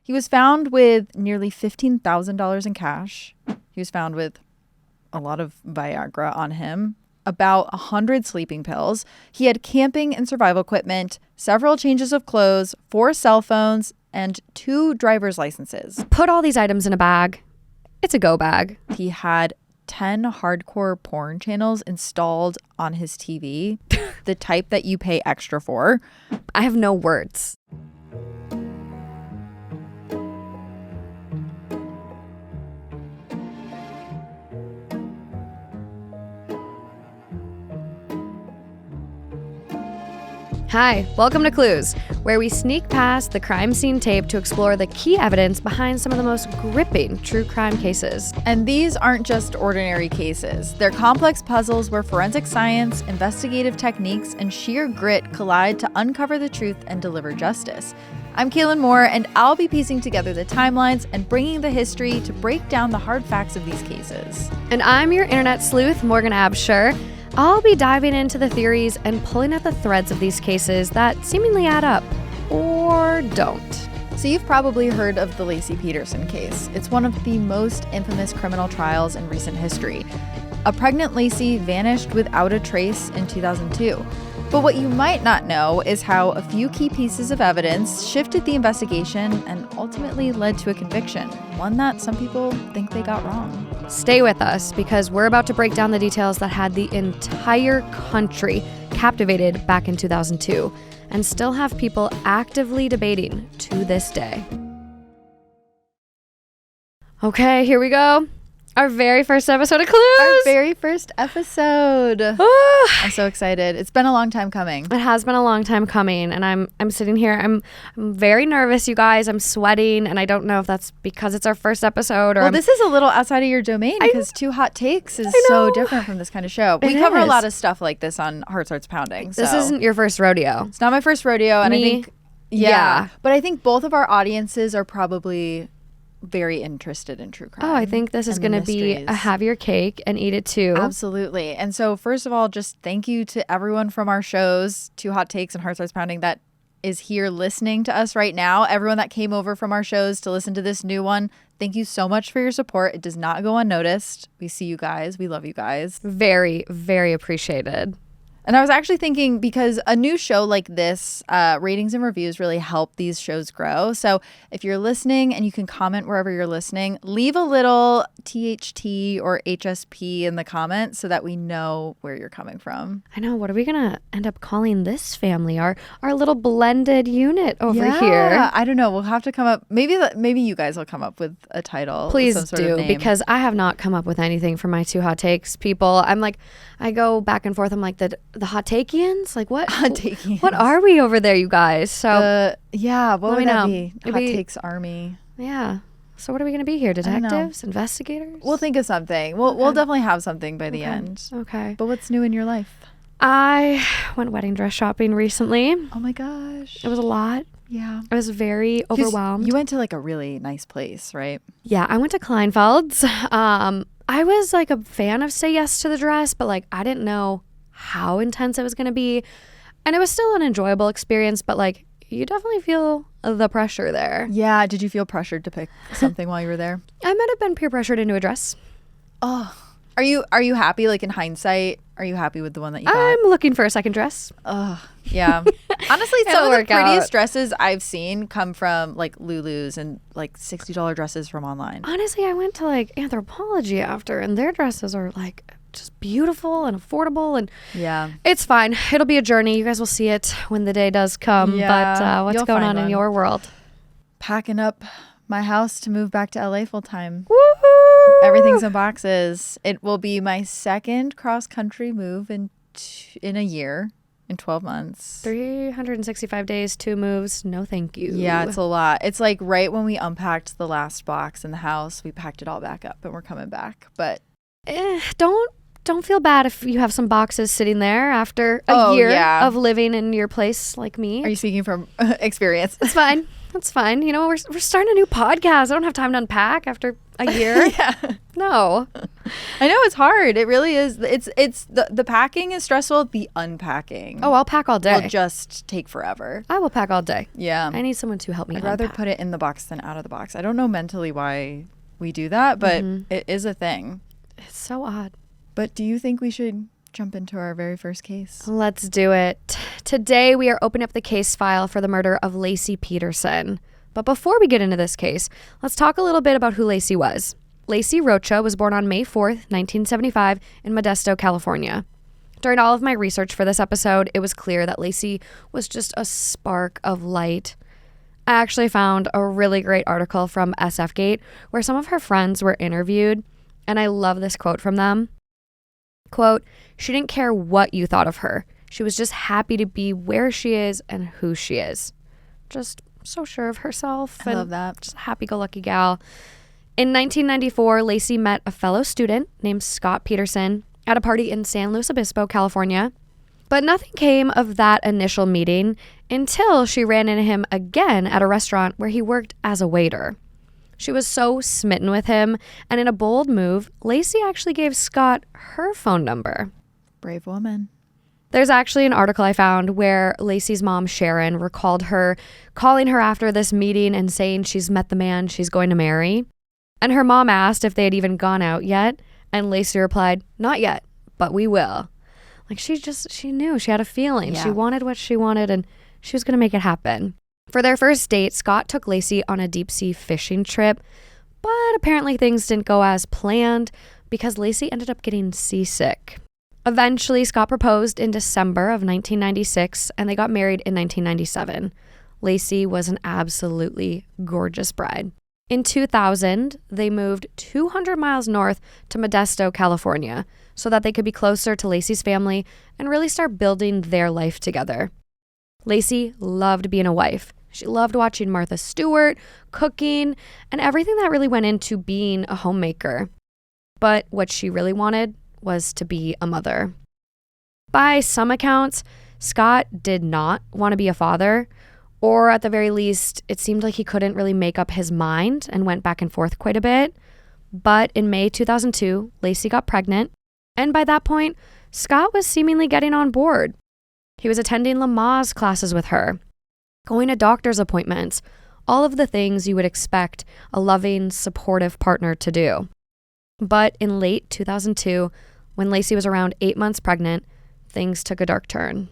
He was found with nearly $15,000 in cash. He was found with a lot of Viagra on him, about 100 sleeping pills. He had camping and survival equipment, several changes of clothes, 4 cell phones, and 2 driver's licenses. Put all these items in a bag. It's a go bag. He had 10 hardcore porn channels installed on his TV, the type that you pay extra for. I have no words. Hi, welcome to Clues, where we sneak past the crime scene tape to explore the key evidence behind some of the most gripping true crime cases. And these aren't just ordinary cases. They're complex puzzles where forensic science, investigative techniques, and sheer grit collide to uncover the truth and deliver justice. I'm Kaelyn Moore, and I'll be piecing together the timelines and bringing the history to break down the hard facts of these cases. And I'm your internet sleuth, Morgan Absher. I'll be diving into the theories and pulling at the threads of these cases that seemingly add up, or don't. So you've probably heard of the Laci Peterson case. It's one of the most infamous criminal trials in recent history. A pregnant Laci vanished without a trace in 2002. But what you might not know is how a few key pieces of evidence shifted the investigation and ultimately led to a conviction, one that some people think they got wrong. Stay with us, because we're about to break down the details that had the entire country captivated back in 2002 and still have people actively debating to this day. Okay, here we go. Our very first episode of Clues. Our very first episode. I'm so excited. It's been a long time coming. It has been a long time coming, and I'm sitting here. I'm very nervous, you guys. I'm sweating, and I don't know if that's because it's our first episode or. Well, this is a little outside of your domain because Two Hot Takes is so different from this kind of show. We cover a lot of stuff like this on Heart Starts Pounding. This isn't your first rodeo. It's not my first rodeo, and I think but I think both of our audiences are probably very interested in true crime. Oh, I think this is going to be a have your cake and eat it too. Absolutely. And so first of all, just thank you to everyone from our shows, Two Hot Takes and Heart Starts Pounding, that is here listening to us right now. Everyone that came over from our shows to listen to this new one, thank you so much for your support. It does not go unnoticed. We see you guys. We love you guys. Very, very appreciated. And I was actually thinking, because a new show like this, ratings and reviews really help these shows grow. So if you're listening and you can comment wherever you're listening, leave a little THT or HSP in the comments so that we know where you're coming from. I know. What are we going to end up calling this family? Our little blended unit over here. I don't know. We'll have to come up. Maybe you guys will come up with a title. Please some sort do, of name. Because I have not come up with anything for my Two Hot Takes people. I'm like, I go back and forth. I'm like, the Hot Takians? Like what? Hot Takians. What are we over there, you guys? So what would that be? Maybe, Hot Takes Army. Yeah. So what are we going to be here? Detectives? Investigators? We'll think of something. We'll definitely have something by the end. Okay. But what's new in your life? I went wedding dress shopping recently. Oh my gosh. It was a lot. Yeah. I was very overwhelmed. You went to like a really nice place, right? Yeah, I went to Kleinfeld's. I was like a fan of Say Yes to the Dress, but like I didn't know how intense it was going to be. And it was still an enjoyable experience, but like you definitely feel the pressure there. Yeah. Did you feel pressured to pick something while you were there? I might have been peer pressured into a dress. Oh, are you happy? Like in hindsight, are you happy with the one that you got? I'm looking for a second dress. Oh, yeah. Honestly, some of the prettiest dresses I've seen come from like Lulu's and like $60 dresses from online. Honestly, I went to like Anthropologie after, and their dresses are like just beautiful and affordable, and it's fine. It'll be a journey. You guys will see it when the day does come. But what's going on in your world? Packing up my house to move back to LA full time. Woohoo! Everything's in boxes. It will be my second cross-country move in a year, in 12 months. 365 days, 2 moves. No, thank you. Yeah, it's a lot. It's like right when we unpacked the last box in the house, we packed it all back up and we're coming back. But don't feel bad if you have some boxes sitting there after a year of living in your place like me. Are you speaking from experience? It's fine. That's fine. You know, we're starting a new podcast. I don't have time to unpack after a year. Yeah. No. I know it's hard. It really is. It's the packing is stressful. The unpacking. Oh, I'll pack all day. Will just take forever. I will pack all day. Yeah. I need someone to help me I'd rather unpack. put it in the box than out of the box. I don't know mentally why we do that, but it is a thing. It's so odd. But do you think we should jump into our very first case? Let's do it. Today we are opening up the case file for the murder of Laci Peterson. But before we get into this case, let's talk a little bit about who Laci was. Laci Rocha was born on May 4th, 1975 in Modesto, California. During all of my research for this episode, it was clear that Laci was just a spark of light. I actually found a really great article from SFgate where some of her friends were interviewed, and I love this quote from them. Quote, "She didn't care what you thought of her. She was just happy to be where she is and who she is." Just so sure of herself. I love that. Just a happy-go-lucky gal. In 1994, Laci met a fellow student named Scott Peterson at a party in San Luis Obispo, California. But nothing came of that initial meeting until she ran into him again at a restaurant where he worked as a waiter. She was so smitten with him, and in a bold move, Laci actually gave Scott her phone number. Brave woman. There's actually an article I found where Laci's mom, Sharon, recalled her calling her after this meeting and saying she's met the man she's going to marry. And her mom asked if they had even gone out yet, and Laci replied, "Not yet, but we will." Like she knew, she had a feeling. Yeah. She wanted what she wanted, and she was going to make it happen. For their first date, Scott took Laci on a deep-sea fishing trip, but apparently things didn't go as planned because Laci ended up getting seasick. Eventually, Scott proposed in December of 1996, and they got married in 1997. Laci was an absolutely gorgeous bride. In 2000, they moved 200 miles north to Modesto, California, so that they could be closer to Laci's family and really start building their life together. Laci loved being a wife. She loved watching Martha Stewart, cooking, and everything that really went into being a homemaker. But what she really wanted was to be a mother. By some accounts, Scott did not want to be a father, or at the very least, it seemed like he couldn't really make up his mind and went back and forth quite a bit. But in May 2002, Laci got pregnant, and by that point, Scott was seemingly getting on board. He was attending Lamaze classes with her, going to doctor's appointments, all of the things you would expect a loving, supportive partner to do. But in late 2002, when Laci was around 8 months pregnant, things took a dark turn.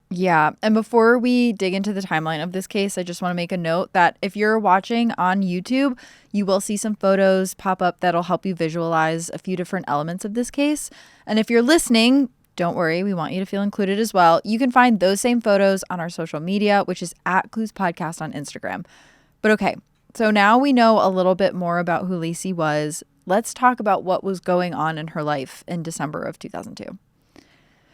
Yeah. And before we dig into the timeline of this case, I just want to make a note that if you're watching on YouTube, you will see some photos pop up that'll help you visualize a few different elements of this case. And if you're listening, don't worry, we want you to feel included as well. You can find those same photos on our social media, which is @Clues Podcast on Instagram. But okay, so now we know a little bit more about who Laci was. Let's talk about what was going on in her life in December of 2002.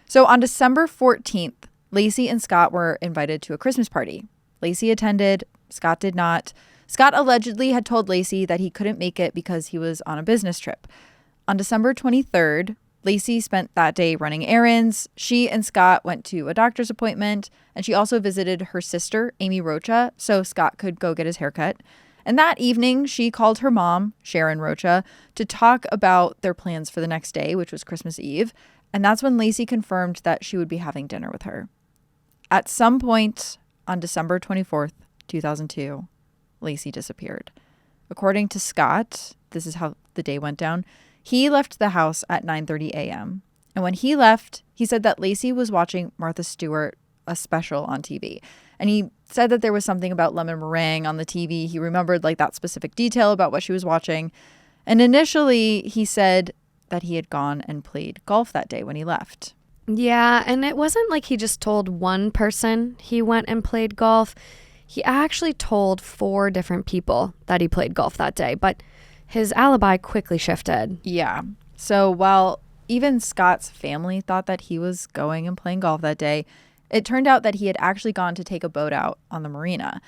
So on December 14th, Laci and Scott were invited to a Christmas party. Laci attended, Scott did not. Scott allegedly had told Laci that he couldn't make it because he was on a business trip. On December 23rd, Laci spent that day running errands. She and Scott went to a doctor's appointment, and she also visited her sister, Amy Rocha, so Scott could go get his haircut. And that evening, she called her mom, Sharon Rocha, to talk about their plans for the next day, which was Christmas Eve. And that's when Laci confirmed that she would be having dinner with her. At some point on December 24th, 2002, Laci disappeared. According to Scott, this is how the day went down. He left the house at 9:30 a.m. And when he left, he said that Laci was watching Martha Stewart, a special on TV. And he said that there was something about lemon meringue on the TV. He remembered like that specific detail about what she was watching. And initially, he said that he had gone and played golf that day when he left. Yeah, and it wasn't like he just told one person he went and played golf. He actually told 4 different people that he played golf that day, but his alibi quickly shifted. Yeah. So while even Scott's family thought that he was going and playing golf that day, it turned out that he had actually gone to take a boat out on the marina.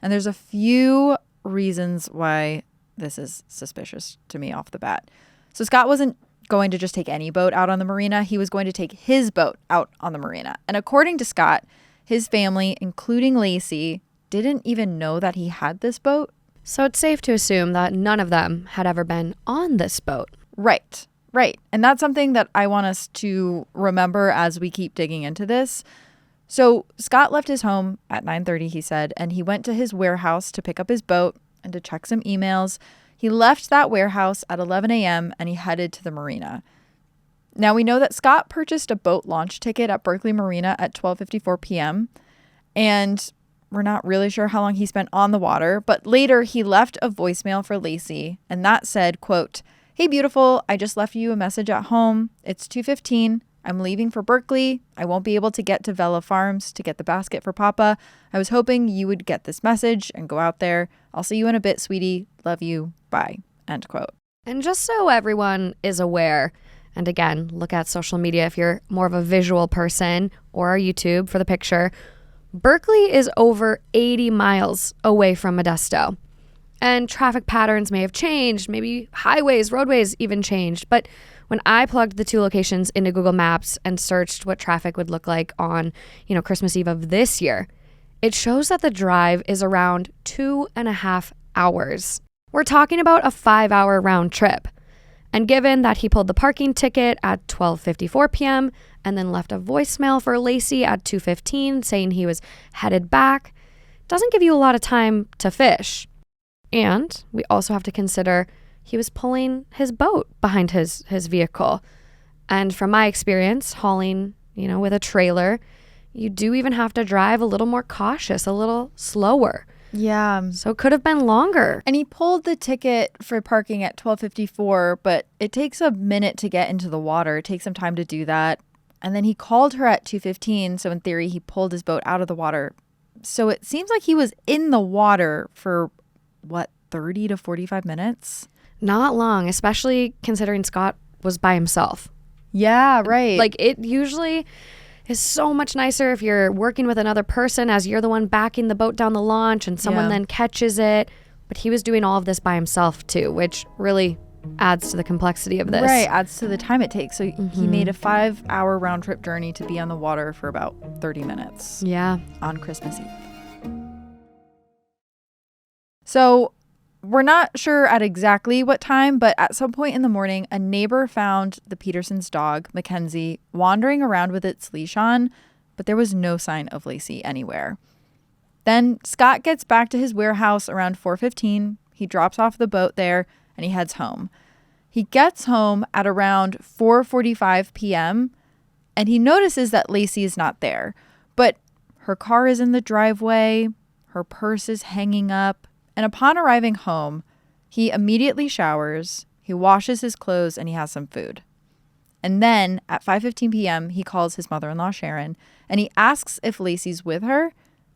And there's a few reasons why this is suspicious to me off the bat. So Scott wasn't going to just take any boat out on the marina. He was going to take his boat out on the marina. And according to Scott, his family, including Laci, didn't even know that he had this boat. So it's safe to assume that none of them had ever been on this boat. Right. And that's something that I want us to remember as we keep digging into this. So Scott left his home at 9:30, he said, and he went to his warehouse to pick up his boat and to check some emails. He left that warehouse at 11 a.m. and he headed to the marina. Now we know that Scott purchased a boat launch ticket at Berkeley Marina at 12:54 p.m. and we're not really sure how long he spent on the water, but later he left a voicemail for Laci, and that said, quote, "Hey, beautiful, I just left you a message at home. It's 2:15. I'm leaving for Berkeley. I won't be able to get to Vela Farms to get the basket for Papa. I was hoping you would get this message and go out there. I'll see you in a bit, sweetie. Love you. Bye." End quote. And just so everyone is aware, and again, look at social media if you're more of a visual person, or our YouTube for the picture, Berkeley is over 80 miles away from Modesto. And traffic patterns may have changed, maybe highways, roadways even changed. But when I plugged the two locations into Google Maps and searched what traffic would look like on, Christmas Eve of this year, it shows that the drive is around 2.5 hours. We're talking about a 5-hour round trip. And given that he pulled the parking ticket at 12:54 p.m. and then left a voicemail for Laci at 2:15 saying he was headed back, doesn't give you a lot of time to fish. And we also have to consider he was pulling his boat behind his vehicle. And from my experience, hauling, with a trailer, you do even have to drive a little more cautious, a little slower. Yeah. So it could have been longer. And he pulled the ticket for parking at 12:54, but it takes a minute to get into the water. It takes some time to do that. And then he called her at 2:15, so in theory, he pulled his boat out of the water. So it seems like he was in the water for 30 to 45 minutes? Not long, especially considering Scott was by himself. Yeah, right. Like, it usually is so much nicer if you're working with another person as you're the one backing the boat down the launch and someone then catches it. But he was doing all of this by himself too, which really adds to the complexity of this. Right, adds to the time it takes. So he made a 5-hour round trip journey to be on the water for about 30 minutes. Yeah. On Christmas Eve. So we're not sure at exactly what time, but at some point in the morning, a neighbor found the Petersons' dog, Mackenzie, wandering around with its leash on, but there was no sign of Laci anywhere. Then Scott gets back to his warehouse around 4:15. He drops off the boat there and he heads home. He gets home at around 4:45 p.m. and he notices that Laci is not there, but her car is in the driveway, her purse is hanging up. And upon arriving home, he immediately showers, he washes his clothes, and he has some food. And then at 5:15 p.m., he calls his mother-in-law, Sharon, and he asks if Laci's with her.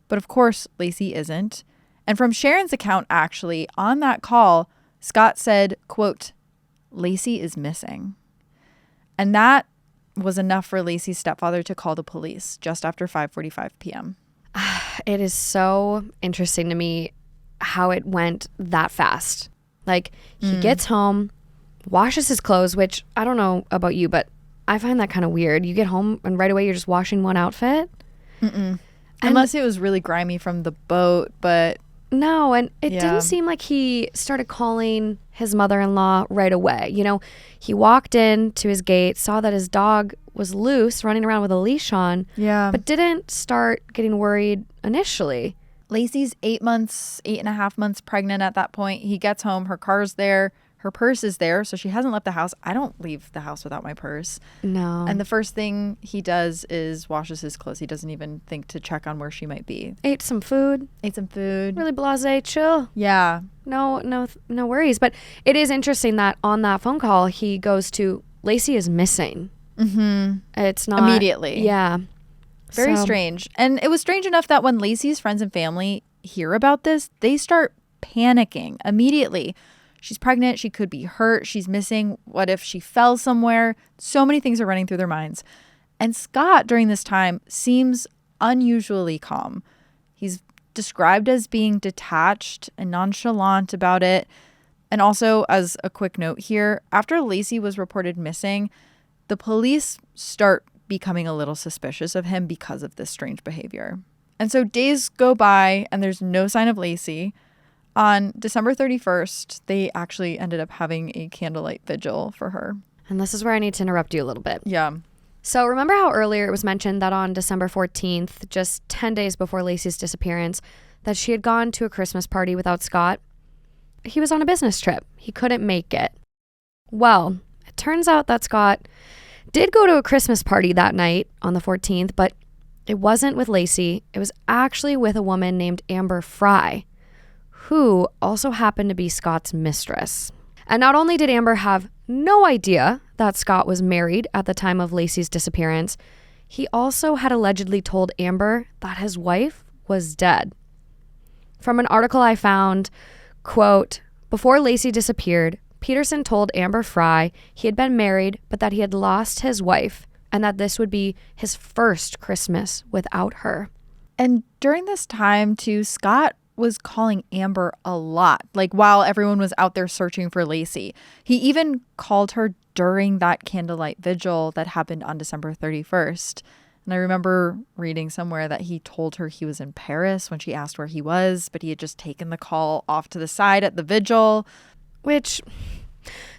But of course, Laci isn't. And from Sharon's account, actually, on that call, Scott said, quote, "Laci is missing." And that was enough for Laci's stepfather to call the police just after 5:45 p.m. It is so interesting to me how it went that fast. Like, he gets home, washes his clothes, which I don't know about you, but I find that kind of weird. You get home and right away you're just washing one outfit. Unless it was really grimy from the boat, but no, and it didn't seem like he started calling his mother-in-law right away. He walked in to his gate, saw that his dog was loose, running around with a leash on, but didn't start getting worried initially. Laci's 8.5 months pregnant at that point. He gets home, her car's there, her purse is there, so she hasn't left the house. I don't leave the house without my purse. No. And the first thing he does is washes his clothes. He doesn't even think to check on where she might be. Ate some food. Really blasé, chill. Yeah. No worries. But it is interesting that on that phone call, he goes to, Laci is missing. It's not. Immediately. Yeah. Very strange. And it was strange enough that when Laci's friends and family hear about this, they start panicking immediately. She's pregnant. She could be hurt. She's missing. What if she fell somewhere? So many things are running through their minds. And Scott, during this time, seems unusually calm. He's described as being detached and nonchalant about it. And also, as a quick note here, after Laci was reported missing, the police start becoming a little suspicious of him because of this strange behavior. And so days go by and there's no sign of Laci. On December 31st, they actually ended up having a candlelight vigil for her. And this is where I need to interrupt you a little bit. Yeah. So remember how earlier it was mentioned that on December 14th, just 10 days before Laci's disappearance, that she had gone to a Christmas party without Scott? He was on a business trip. He couldn't make it. Well, it turns out that Scott did go to a Christmas party that night on the 14th, but it wasn't with Laci. It was actually with a woman named Frey, who also happened to be Scott's mistress. And not only did Amber have no idea that Scott was married at the time of Laci's disappearance, he also had allegedly told Amber that his wife was dead. From an article I found, quote, before Laci disappeared, Peterson told Amber Frey he had been married, but that he had lost his wife and that this would be his first Christmas without her. And during this time, too, Scott was calling Amber a lot, like while everyone was out there searching for Laci. He even called her during that candlelight vigil that happened on December 31st. And I remember reading somewhere that he told her he was in Paris when she asked where he was, but he had just taken the call off to the side at the vigil. Which,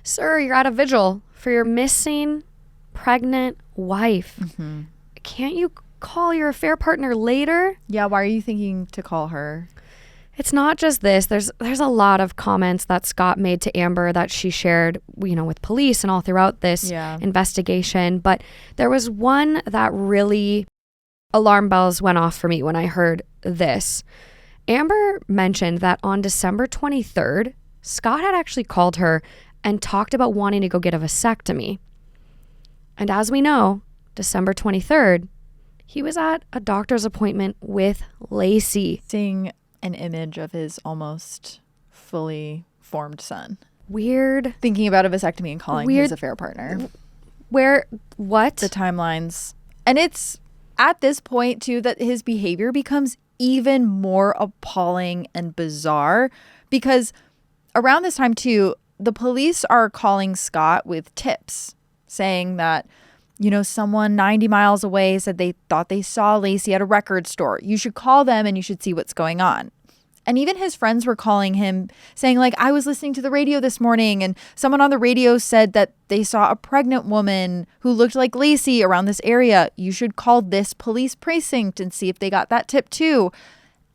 sir, you're at a vigil for your missing pregnant wife. Mm-hmm. Can't you call your affair partner later? Yeah, why are you thinking to call her? It's not just this. There's a lot of comments that Scott made to Amber that she shared, with police and all throughout this investigation. But there was one that really alarm bells went off for me when I heard this. Amber mentioned that on December 23rd, Scott had actually called her and talked about wanting to go get a vasectomy. And as we know, December 23rd, he was at a doctor's appointment with Laci. Seeing an image of his almost fully formed son. Weird. Thinking about a vasectomy and calling his affair partner. What? The timelines. And it's at this point, too, that his behavior becomes even more appalling and bizarre because around this time, too, the police are calling Scott with tips saying that, someone 90 miles away said they thought they saw Laci at a record store. You should call them and you should see what's going on. And even his friends were calling him saying, like, I was listening to the radio this morning and someone on the radio said that they saw a pregnant woman who looked like Laci around this area. You should call this police precinct and see if they got that tip too.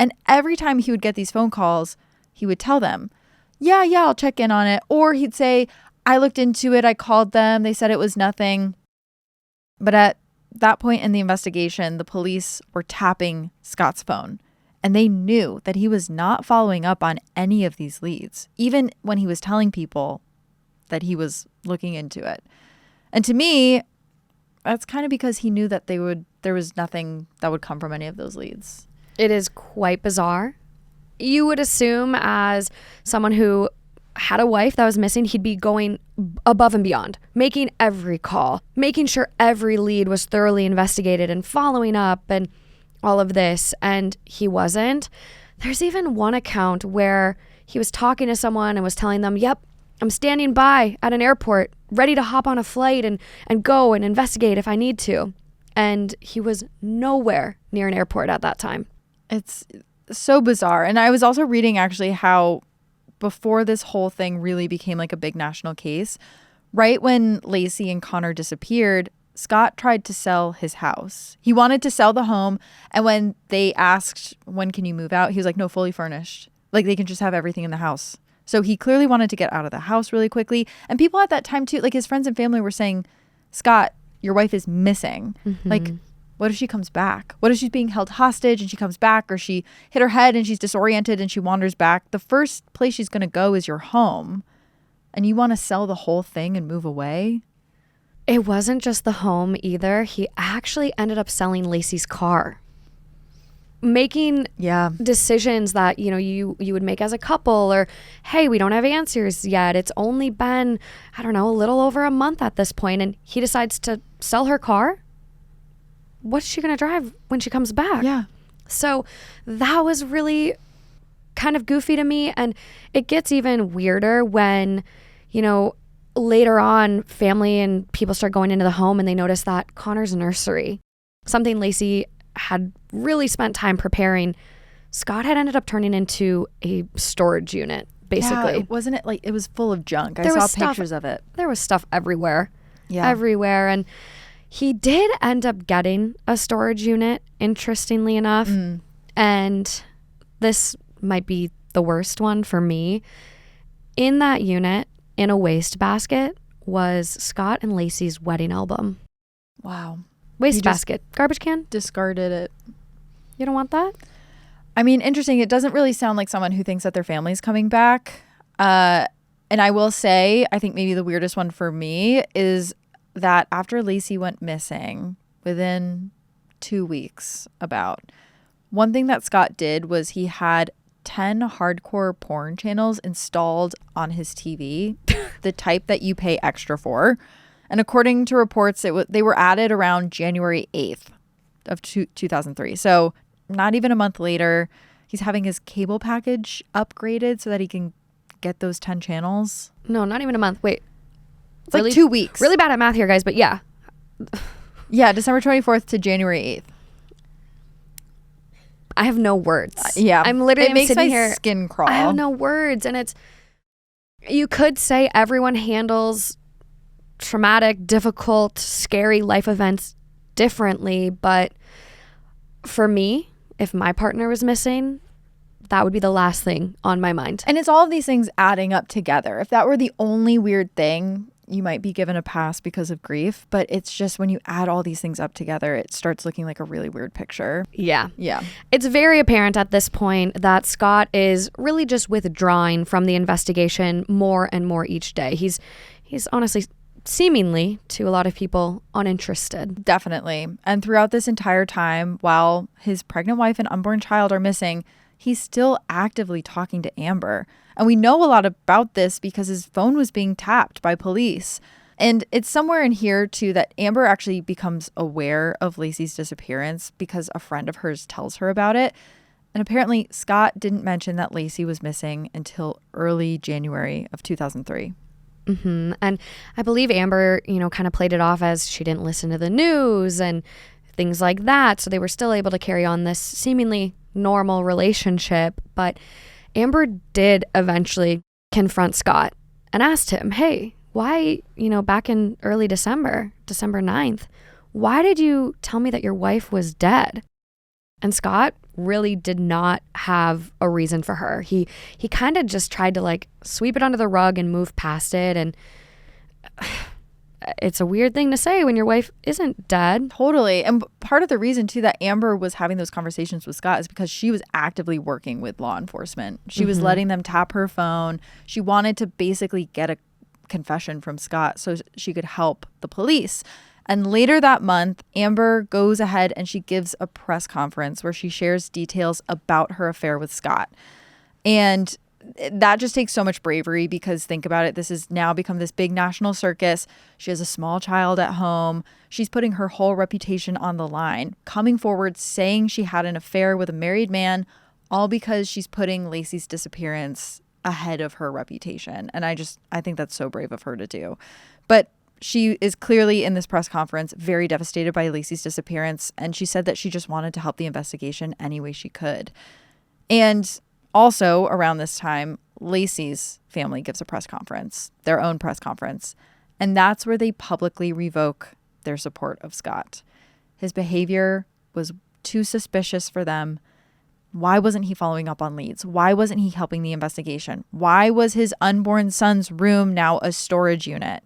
And every time he would get these phone calls, he would tell them, yeah, I'll check in on it. Or he'd say, I looked into it. I called them. They said it was nothing. But at that point in the investigation, the police were tapping Scott's phone. And they knew that he was not following up on any of these leads, even when he was telling people that he was looking into it. And to me, that's kind of because he knew that there was nothing that would come from any of those leads. It is quite bizarre. You would assume as someone who had a wife that was missing, he'd be going above and beyond, making every call, making sure every lead was thoroughly investigated and following up and all of this. And he wasn't. There's even one account where he was talking to someone and was telling them, yep, I'm standing by at an airport, ready to hop on a flight and go and investigate if I need to. And he was nowhere near an airport at that time. It's so bizarre. And I was also reading actually how before this whole thing really became like a big national case, right when Laci and Connor disappeared, Scott tried to sell his house. He wanted to sell the home. And when they asked, when can you move out? He was like, no, fully furnished. Like they can just have everything in the house. So he clearly wanted to get out of the house really quickly. And people at that time too, like his friends and family were saying, Scott, your wife is missing. Mm-hmm. Like, what if she comes back? What if she's being held hostage and she comes back, or she hit her head and she's disoriented and she wanders back? The first place she's going to go is your home. And you want to sell the whole thing and move away? It wasn't just the home either. He actually ended up selling Laci's car. Making decisions that, you would make as a couple, or, hey, we don't have answers yet. It's only been, a little over a month at this point, and he decides to sell her car. What's she going to drive when she comes back? Yeah. So that was really kind of goofy to me. And it gets even weirder when, later on, family and people start going into the home and they notice that Connor's nursery, something Laci had really spent time preparing, Scott had ended up turning into a storage unit, basically. Yeah, wasn't it like it was full of junk? There I was saw pictures of it. There was stuff everywhere. Yeah. Everywhere. And he did end up getting a storage unit, interestingly enough. And this might be the worst one for me. In that unit, in a wastebasket, was Scott and Laci's wedding album. Wow. Wastebasket. Garbage can? Discarded it. You don't want that? I mean, interesting. It doesn't really sound like someone who thinks that their family's coming back. And I will say, I think maybe the weirdest one for me is that after Laci went missing, within 2 weeks about, one thing that Scott did was he had 10 hardcore porn channels installed on his TV, the type that you pay extra for. And according to reports, they were added around January 8th of 2003. So not even a month later, he's having his cable package upgraded so that he can get those 10 channels. No, not even a month. Wait. It's really, like 2 weeks. Really bad at math here, guys, but yeah. Yeah, December 24th to January 8th. I have no words. Yeah. I'm literally makes sitting my here. Skin crawl. I have no words. And you could say everyone handles traumatic, difficult, scary life events differently. But for me, if my partner was missing, that would be the last thing on my mind. And it's all of these things adding up together. If that were the only weird thing, you might be given a pass because of grief. But it's just when you add all these things up together, it starts looking like a really weird picture. Yeah. Yeah. It's very apparent at this point that Scott is really just withdrawing from the investigation more and more each day. He's honestly, seemingly, to a lot of people, uninterested. Definitely. And throughout this entire time, while his pregnant wife and unborn child are missing, he's still actively talking to Amber. And we know a lot about this because his phone was being tapped by police. And it's somewhere in here, too, that Amber actually becomes aware of Laci's disappearance because a friend of hers tells her about it. And apparently, Scott didn't mention that Laci was missing until early January of 2003. Mm-hmm. And I believe Amber, kind of played it off as she didn't listen to the news and things like that. So they were still able to carry on this seemingly normal relationship. But Amber did eventually confront Scott and asked him, hey, why, back in early December 9th, why did you tell me that your wife was dead? And Scott really did not have a reason for her. He kind of just tried to sweep it under the rug and move past it. And it's a weird thing to say when your wife isn't dead. Totally. And part of the reason, too, that Amber was having those conversations with Scott is because she was actively working with law enforcement. She was letting them tap her phone. She wanted to basically get a confession from Scott so she could help the police. And later that month, Amber goes ahead and she gives a press conference where she shares details about her affair with Scott. And that just takes so much bravery because think about it. This has now become this big national circus. She has a small child at home. She's putting her whole reputation on the line, coming forward saying she had an affair with a married man, all because she's putting Laci's disappearance ahead of her reputation. And I think that's so brave of her to do. But she is clearly in this press conference very devastated by Laci's disappearance. And she said that she just wanted to help the investigation any way she could. And also around this time, Laci's family gives a press conference, their own press conference. And that's where they publicly revoke their support of Scott. His behavior was too suspicious for them. Why wasn't he following up on leads? Why wasn't he helping the investigation? Why was his unborn son's room now a storage unit?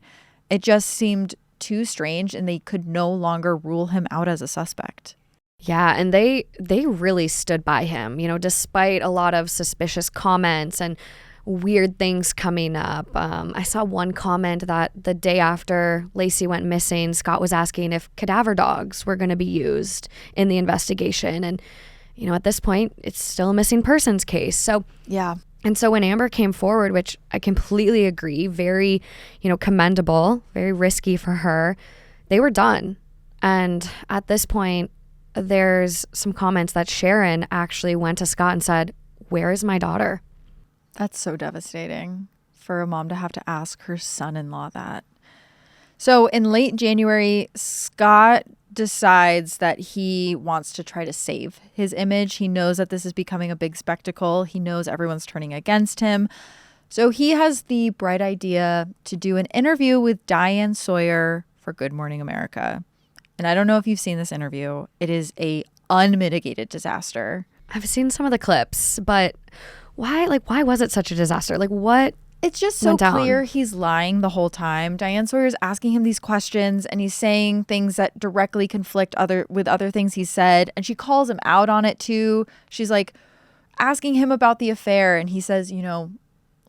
It just seemed too strange, and they could no longer rule him out as a suspect. Yeah, and they really stood by him, despite a lot of suspicious comments and weird things coming up. I saw one comment that the day after Laci went missing, Scott was asking if cadaver dogs were going to be used in the investigation. And, at this point, it's still a missing persons case. So, yeah. And so when Amber came forward, which I completely agree, very, commendable, very risky for her, they were done. And at this point, there's some comments that Sharon actually went to Scott and said, where is my daughter? That's so devastating for a mom to have to ask her son-in-law that. So in late January, Scott decides that he wants to try to save his image. He knows that this is becoming a big spectacle. He knows everyone's turning against him. So he has the bright idea to do an interview with Diane Sawyer for Good Morning America. And I don't know if you've seen this interview. It is a unmitigated disaster. I've seen some of the clips, but why was it such a disaster? Like, what? It's just so clear he's lying the whole time. Diane Sawyer's asking him these questions and he's saying things that directly conflict with other things he said. And she calls him out on it too. She's like asking him about the affair. And he says, you know,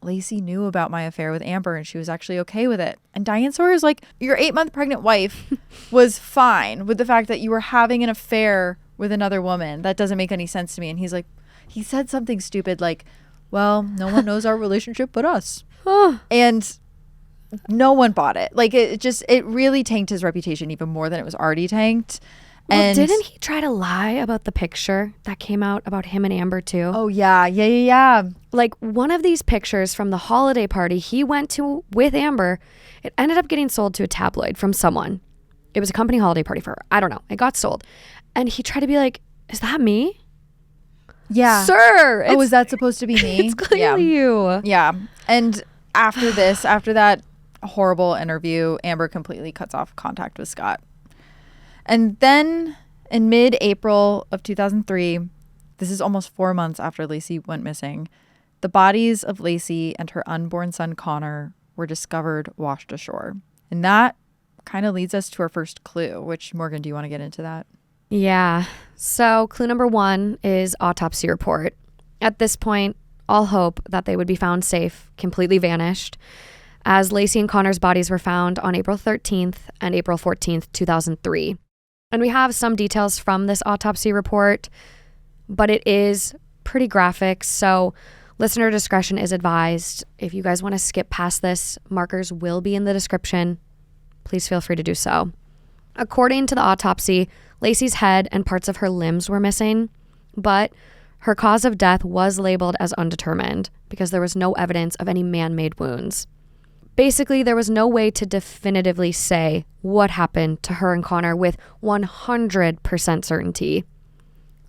Laci knew about my affair with Amber and she was actually okay with it. And Diane Sawyer's like, your 8-month pregnant wife was fine with the fact that you were having an affair with another woman. That doesn't make any sense to me. And he's like, he said something stupid like, well, no one knows our relationship but us. And no one bought it. Like, it really tanked his reputation even more than it was already tanked. Well, and didn't he try to lie about the picture that came out about him and Amber too? Oh, yeah. Like, one of these pictures from the holiday party he went to with Amber, it ended up getting sold to a tabloid from someone. It was a company holiday party for her. I don't know. It got sold. And he tried to be like, is that me? Yeah. Sir. Oh, is that supposed to be me? It's clearly you. Yeah. And after that horrible interview, Amber completely cuts off contact with Scott. And then in mid-April of 2003, this is almost 4 months after Laci went missing, the bodies of Laci and her unborn son Connor were discovered washed ashore. And that kind of leads us to our first clue, which, Morgan, do you want to get into that? Yeah. So clue number 1 is autopsy report. At this point, all hope that they would be found safe completely vanished, as Laci and Connor's bodies were found on April 13th and April 14th, 2003. And we have some details from this autopsy report, but it is pretty graphic, so listener discretion is advised. If you guys want to skip past this, markers will be in the description. Please feel free to do so. According to the autopsy, Laci's head and parts of her limbs were missing, but her cause of death was labeled as undetermined because there was no evidence of any man-made wounds. Basically, there was no way to definitively say what happened to her and Connor with 100% certainty.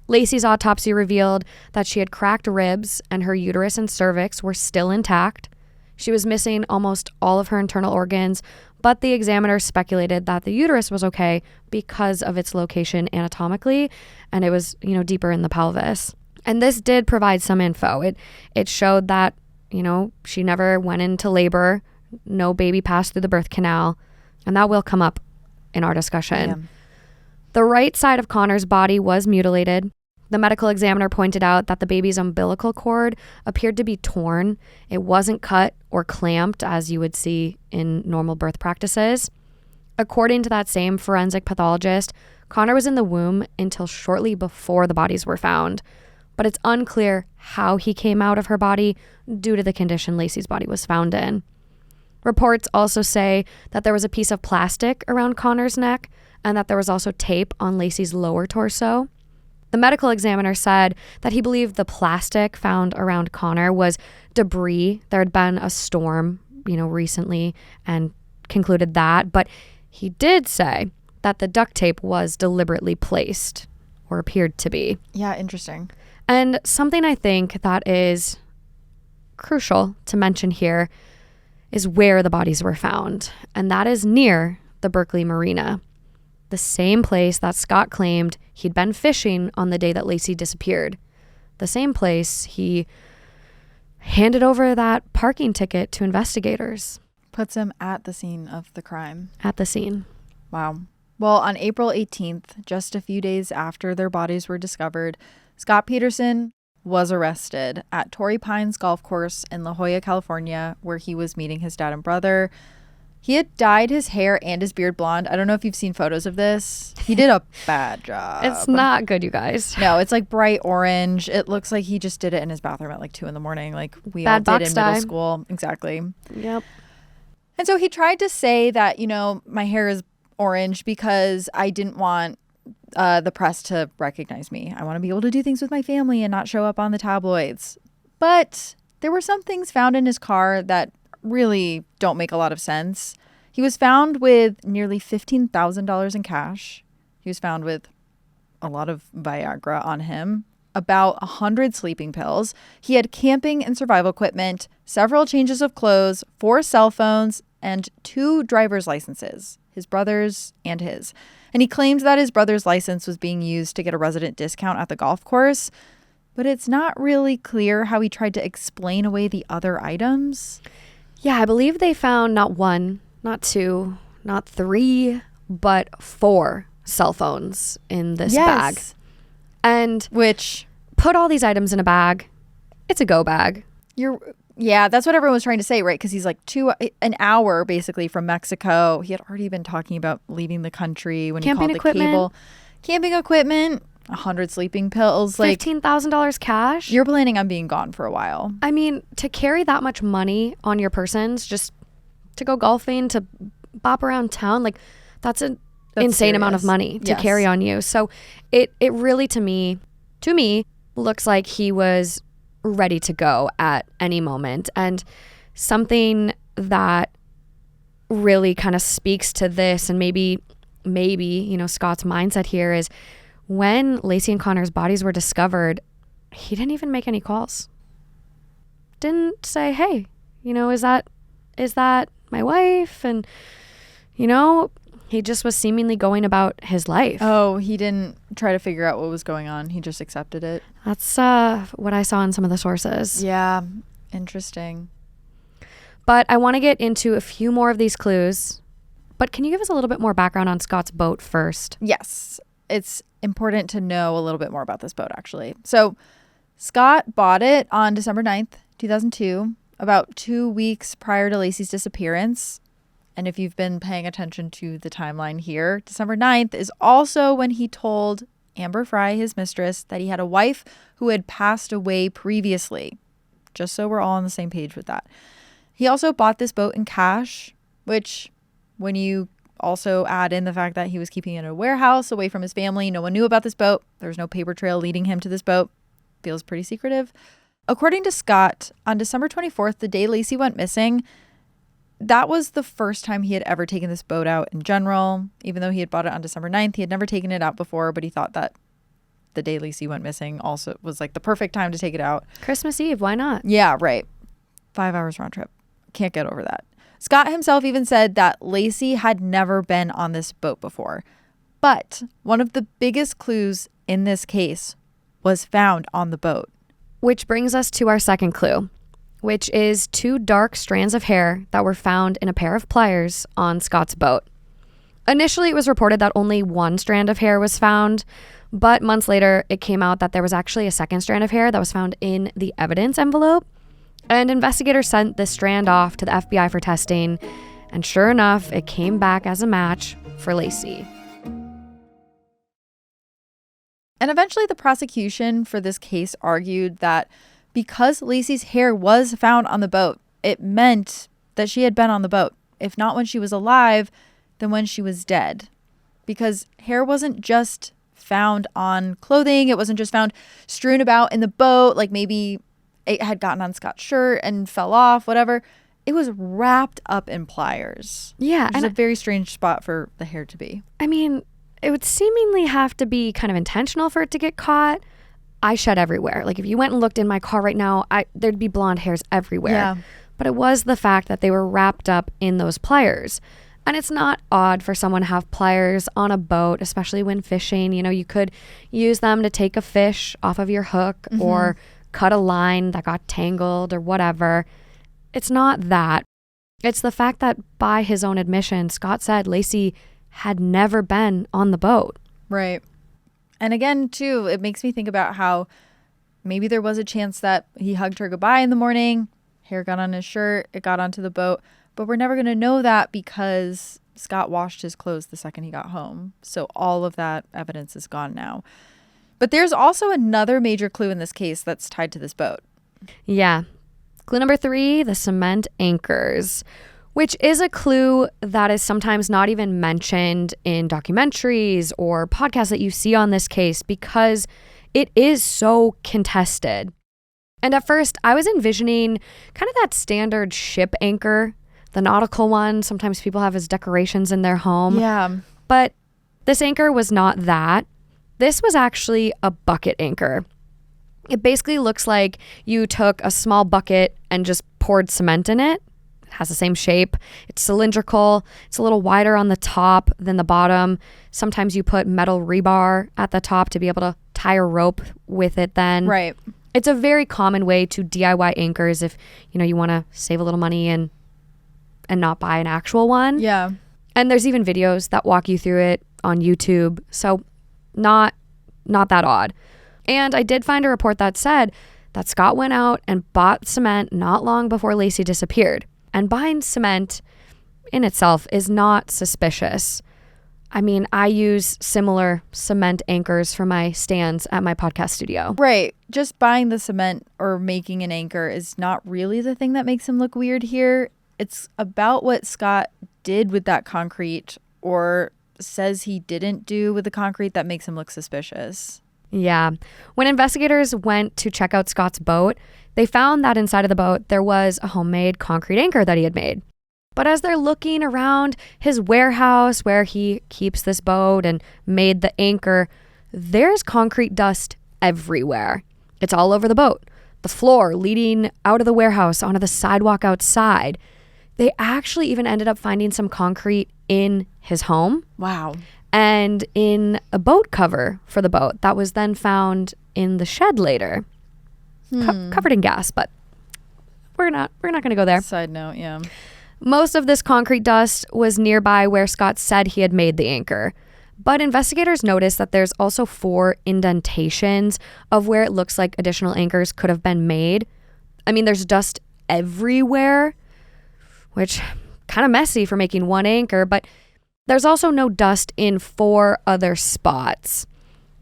Laci's autopsy revealed that she had cracked ribs and her uterus and cervix were still intact. She was missing almost all of her internal organs, but the examiner speculated that the uterus was okay because of its location anatomically, and it was, deeper in the pelvis. And this did provide some info. It showed that, she never went into labor, no baby passed through the birth canal, and that will come up in our discussion. Yeah. The right side of Connor's body was mutilated. The medical examiner pointed out that the baby's umbilical cord appeared to be torn. It wasn't cut or clamped as you would see in normal birth practices. According to that same forensic pathologist, Connor was in the womb until shortly before the bodies were found. But it's unclear how he came out of her body due to the condition Laci's body was found in. Reports also say that there was a piece of plastic around Connor's neck and that there was also tape on Laci's lower torso. The medical examiner said that he believed the plastic found around Connor was debris. There had been a storm, recently, and concluded that. But he did say that the duct tape was deliberately placed, or appeared to be. Yeah, interesting. And something I think that is crucial to mention here is where the bodies were found. And that is near the Berkeley Marina, the same place that Scott claimed he'd been fishing on the day that Laci disappeared. The same place he handed over that parking ticket to investigators. Puts him at the scene of the crime. At the scene. Wow. Well, on April 18th, just a few days after their bodies were discovered, Scott Peterson was arrested at Torrey Pines Golf Course in La Jolla, California, where he was meeting his dad and brother. He had dyed his hair and his beard blonde. I don't know if you've seen photos of this. He did a bad job. It's not good, you guys. No, it's like bright orange. It looks like he just did it in his bathroom at like 2 a.m, like we bad all did in middle time. School. Exactly. Yep. And so he tried to say that, my hair is orange because I didn't want the press to recognize me. I want to be able to do things with my family and not show up on the tabloids. But there were some things found in his car that really don't make a lot of sense. He was found with nearly $15,000 in cash. He was found with a lot of Viagra on him, about 100 sleeping pills. He had camping and survival equipment, several changes of clothes, 4 cell phones, and 2 driver's licenses, his brother's and his. And he claimed that his brother's license was being used to get a resident discount at the golf course. But it's not really clear how he tried to explain away the other items. Yeah, I believe they found not 1, not 2, not 3, but 4 cell phones in this bag. And which, put all these items in a bag. It's a go bag. Yeah, that's what everyone was trying to say, right? Because he's like an hour basically from Mexico. He had already been talking about leaving the country when he called the cable. Camping equipment, 100 sleeping pills, like $15,000 cash. You're planning on being gone for a while. I mean, to carry that much money on your persons, just to go golfing, to bop around town, like that's an insane serious amount of money to carry on you. So it really to me looks like he was ready to go at any moment. And something that really kind of speaks to this, and maybe Scott's mindset here, is when Laci and Connor's bodies were discovered, he didn't even make any calls. Didn't say, hey, is that my wife? And he just was seemingly going about his life. Oh, he didn't try to figure out what was going on. He just accepted it. That's what I saw in some of the sources. Yeah, interesting. But I want to get into a few more of these clues. But can you give us a little bit more background on Scott's boat first? Yes. It's important to know a little bit more about this boat, actually. So Scott bought it on December 9th, 2002, about 2 weeks prior to Laci's disappearance. And if you've been paying attention to the timeline here, December 9th is also when he told Amber Frey, his mistress, that he had a wife who had passed away previously. Just so we're all on the same page with that. He also bought this boat in cash, which when you also add in the fact that he was keeping it in a warehouse away from his family, no one knew about this boat, there's no paper trail leading him to this boat, feels pretty secretive. According to Scott, on December 24th, the day Laci went missing, that was the first time he had ever taken this boat out in general. Even though he had bought it on December 9th, he had never taken it out before, but he thought that the day Laci went missing also was like the perfect time to take it out. Christmas Eve, why not? Yeah, right. 5 hours round trip. Can't get over that. Scott himself even said that Laci had never been on this boat before. But one of the biggest clues in this case was found on the boat. Which brings us to our second clue, which is 2 dark strands of hair that were found in a pair of pliers on Scott's boat. Initially, it was reported that only 1 strand of hair was found, but months later, it came out that there was actually a second strand of hair that was found in the evidence envelope. And investigators sent this strand off to the FBI for testing, and sure enough, it came back as a match for Laci. And eventually, the prosecution for this case argued that because Laci's hair was found on the boat, it meant that she had been on the boat. If not when she was alive, then when she was dead. Because hair wasn't just found on clothing. It wasn't just found strewn about in the boat, like maybe it had gotten on Scott's shirt and fell off, whatever. It was wrapped up in pliers. Yeah. Which is a very strange spot for the hair to be. I mean, it would seemingly have to be kind of intentional for it to get caught. I shed everywhere. Like if you went and looked in my car right now, there'd be blonde hairs everywhere. Yeah. But it was the fact that they were wrapped up in those pliers. And it's not odd for someone to have pliers on a boat, especially when fishing. You could use them to take a fish off of your hook or cut a line that got tangled or whatever. It's not that. It's the fact that by his own admission, Scott said Laci had never been on the boat. Right. And again, too, it makes me think about how maybe there was a chance that he hugged her goodbye in the morning, hair got on his shirt, it got onto the boat. But we're never going to know that because Scott washed his clothes the second he got home. So all of that evidence is gone now. But there's also another major clue in this case that's tied to this boat. Yeah. Clue number 3, the cement anchors, which is a clue that is sometimes not even mentioned in documentaries or podcasts that you see on this case because it is so contested. And at first, I was envisioning kind of that standard ship anchor the nautical one. Sometimes people have as decorations in their home. Yeah. But this anchor was not that. This was actually a bucket anchor. It basically looks like you took a small bucket and just poured cement in it. It has the same shape. It's cylindrical. It's a little wider on the top than the bottom. Sometimes you put metal rebar at the top to be able to tie a rope with it then. Right. It's a very common way to DIY anchors if, you want to save a little money and not buy an actual one. Yeah. And there's even videos that walk you through it on YouTube. So not that odd. And I did find a report that said that Scott went out and bought cement not long before Laci disappeared. And buying cement in itself is not suspicious. I mean, I use similar cement anchors for my stands at my podcast studio. Right. Just buying the cement or making an anchor is not really the thing that makes him look weird here. It's about what Scott did with that concrete or says he didn't do with the concrete that makes him look suspicious. Yeah. When investigators went to check out Scott's boat, they found that inside of the boat there was a homemade concrete anchor that he had made. But as they're looking around his warehouse where he keeps this boat and made the anchor, there's concrete dust everywhere. It's all over the boat, the floor leading out of the warehouse onto the sidewalk outside. They actually even ended up finding some concrete in his home. Wow. And in a boat cover for the boat that was then found in the shed later, covered in gas, but we're not going to go there. Side note, yeah. Most of this concrete dust was nearby where Scott said he had made the anchor, but investigators noticed that there's also 4 indentations of where it looks like additional anchors could have been made. I mean, there's dust everywhere, which kind of messy for making one anchor, but there's also no dust in 4 other spots.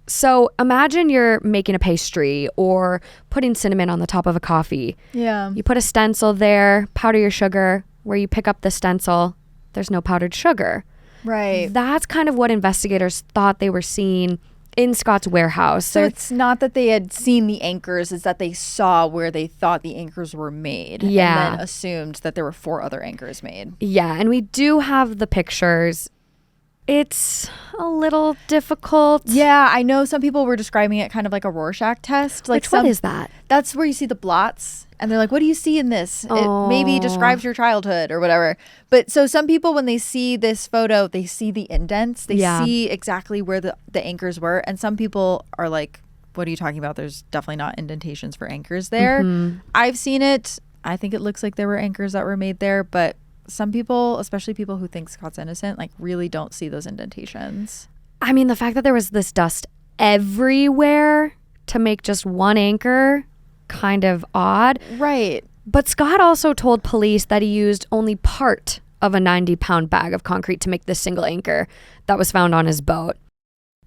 So imagine you're making a pastry or putting cinnamon on the top of a coffee. Yeah. You put a stencil there, powder your sugar. Where you pick up the stencil, there's no powdered sugar. Right. That's kind of what investigators thought they were seeing in Scott's warehouse. So it's not that they had seen the anchors, it's that they saw where they thought the anchors were made. Yeah. And then assumed that there were 4 other anchors made. Yeah, and we do have the pictures. It's a little difficult. Yeah, I know some people were describing it kind of like a Rorschach test. Like what is that? That's where you see the blots. And they're like, what do you see in this? It maybe describes your childhood or whatever. But so some people, when they see this photo, they see the indents. They see exactly where the anchors were. And some people are like, what are you talking about? There's definitely not indentations for anchors there. Mm-hmm. I've seen it. I think it looks like there were anchors that were made there. But some people, especially people who think Scott's innocent, like really don't see those indentations. I mean, the fact that there was this dust everywhere to make just one anchor, kind of odd. Right. But Scott also told police that he used only part of a 90-pound bag of concrete to make this single anchor that was found on his boat.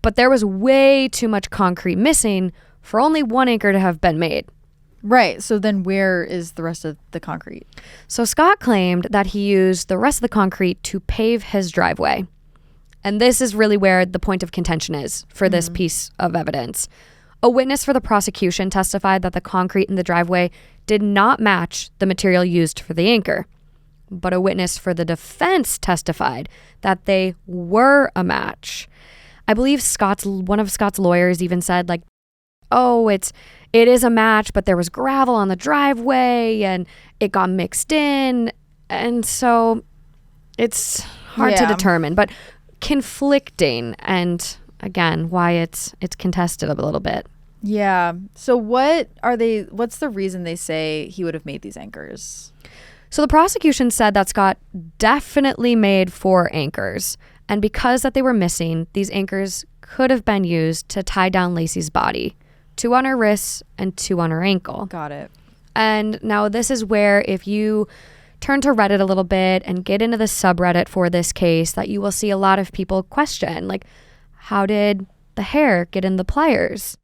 But there was way too much concrete missing for only one anchor to have been made. Right. So then where is the rest of the concrete? So Scott claimed that he used the rest of the concrete to pave his driveway. And this is really where the point of contention is for this piece of evidence. A witness for the prosecution testified that the concrete in the driveway did not match the material used for the anchor. But a witness for the defense testified that they were a match. I believe one of Scott's lawyers even said, like, oh, it is a match, but there was gravel on the driveway and it got mixed in. And so it's hard to determine, but conflicting, and again, why it's contested a little bit. Yeah. So what's the reason they say he would have made these anchors? So the prosecution said that Scott definitely made 4 anchors. And because that they were missing, these anchors could have been used to tie down Laci's body. 2 on her wrists and 2 on her ankle. Got it. And now this is where, if you turn to Reddit a little bit and get into the subreddit for this case, that you will see a lot of people question, like, how did the hair get in the pliers?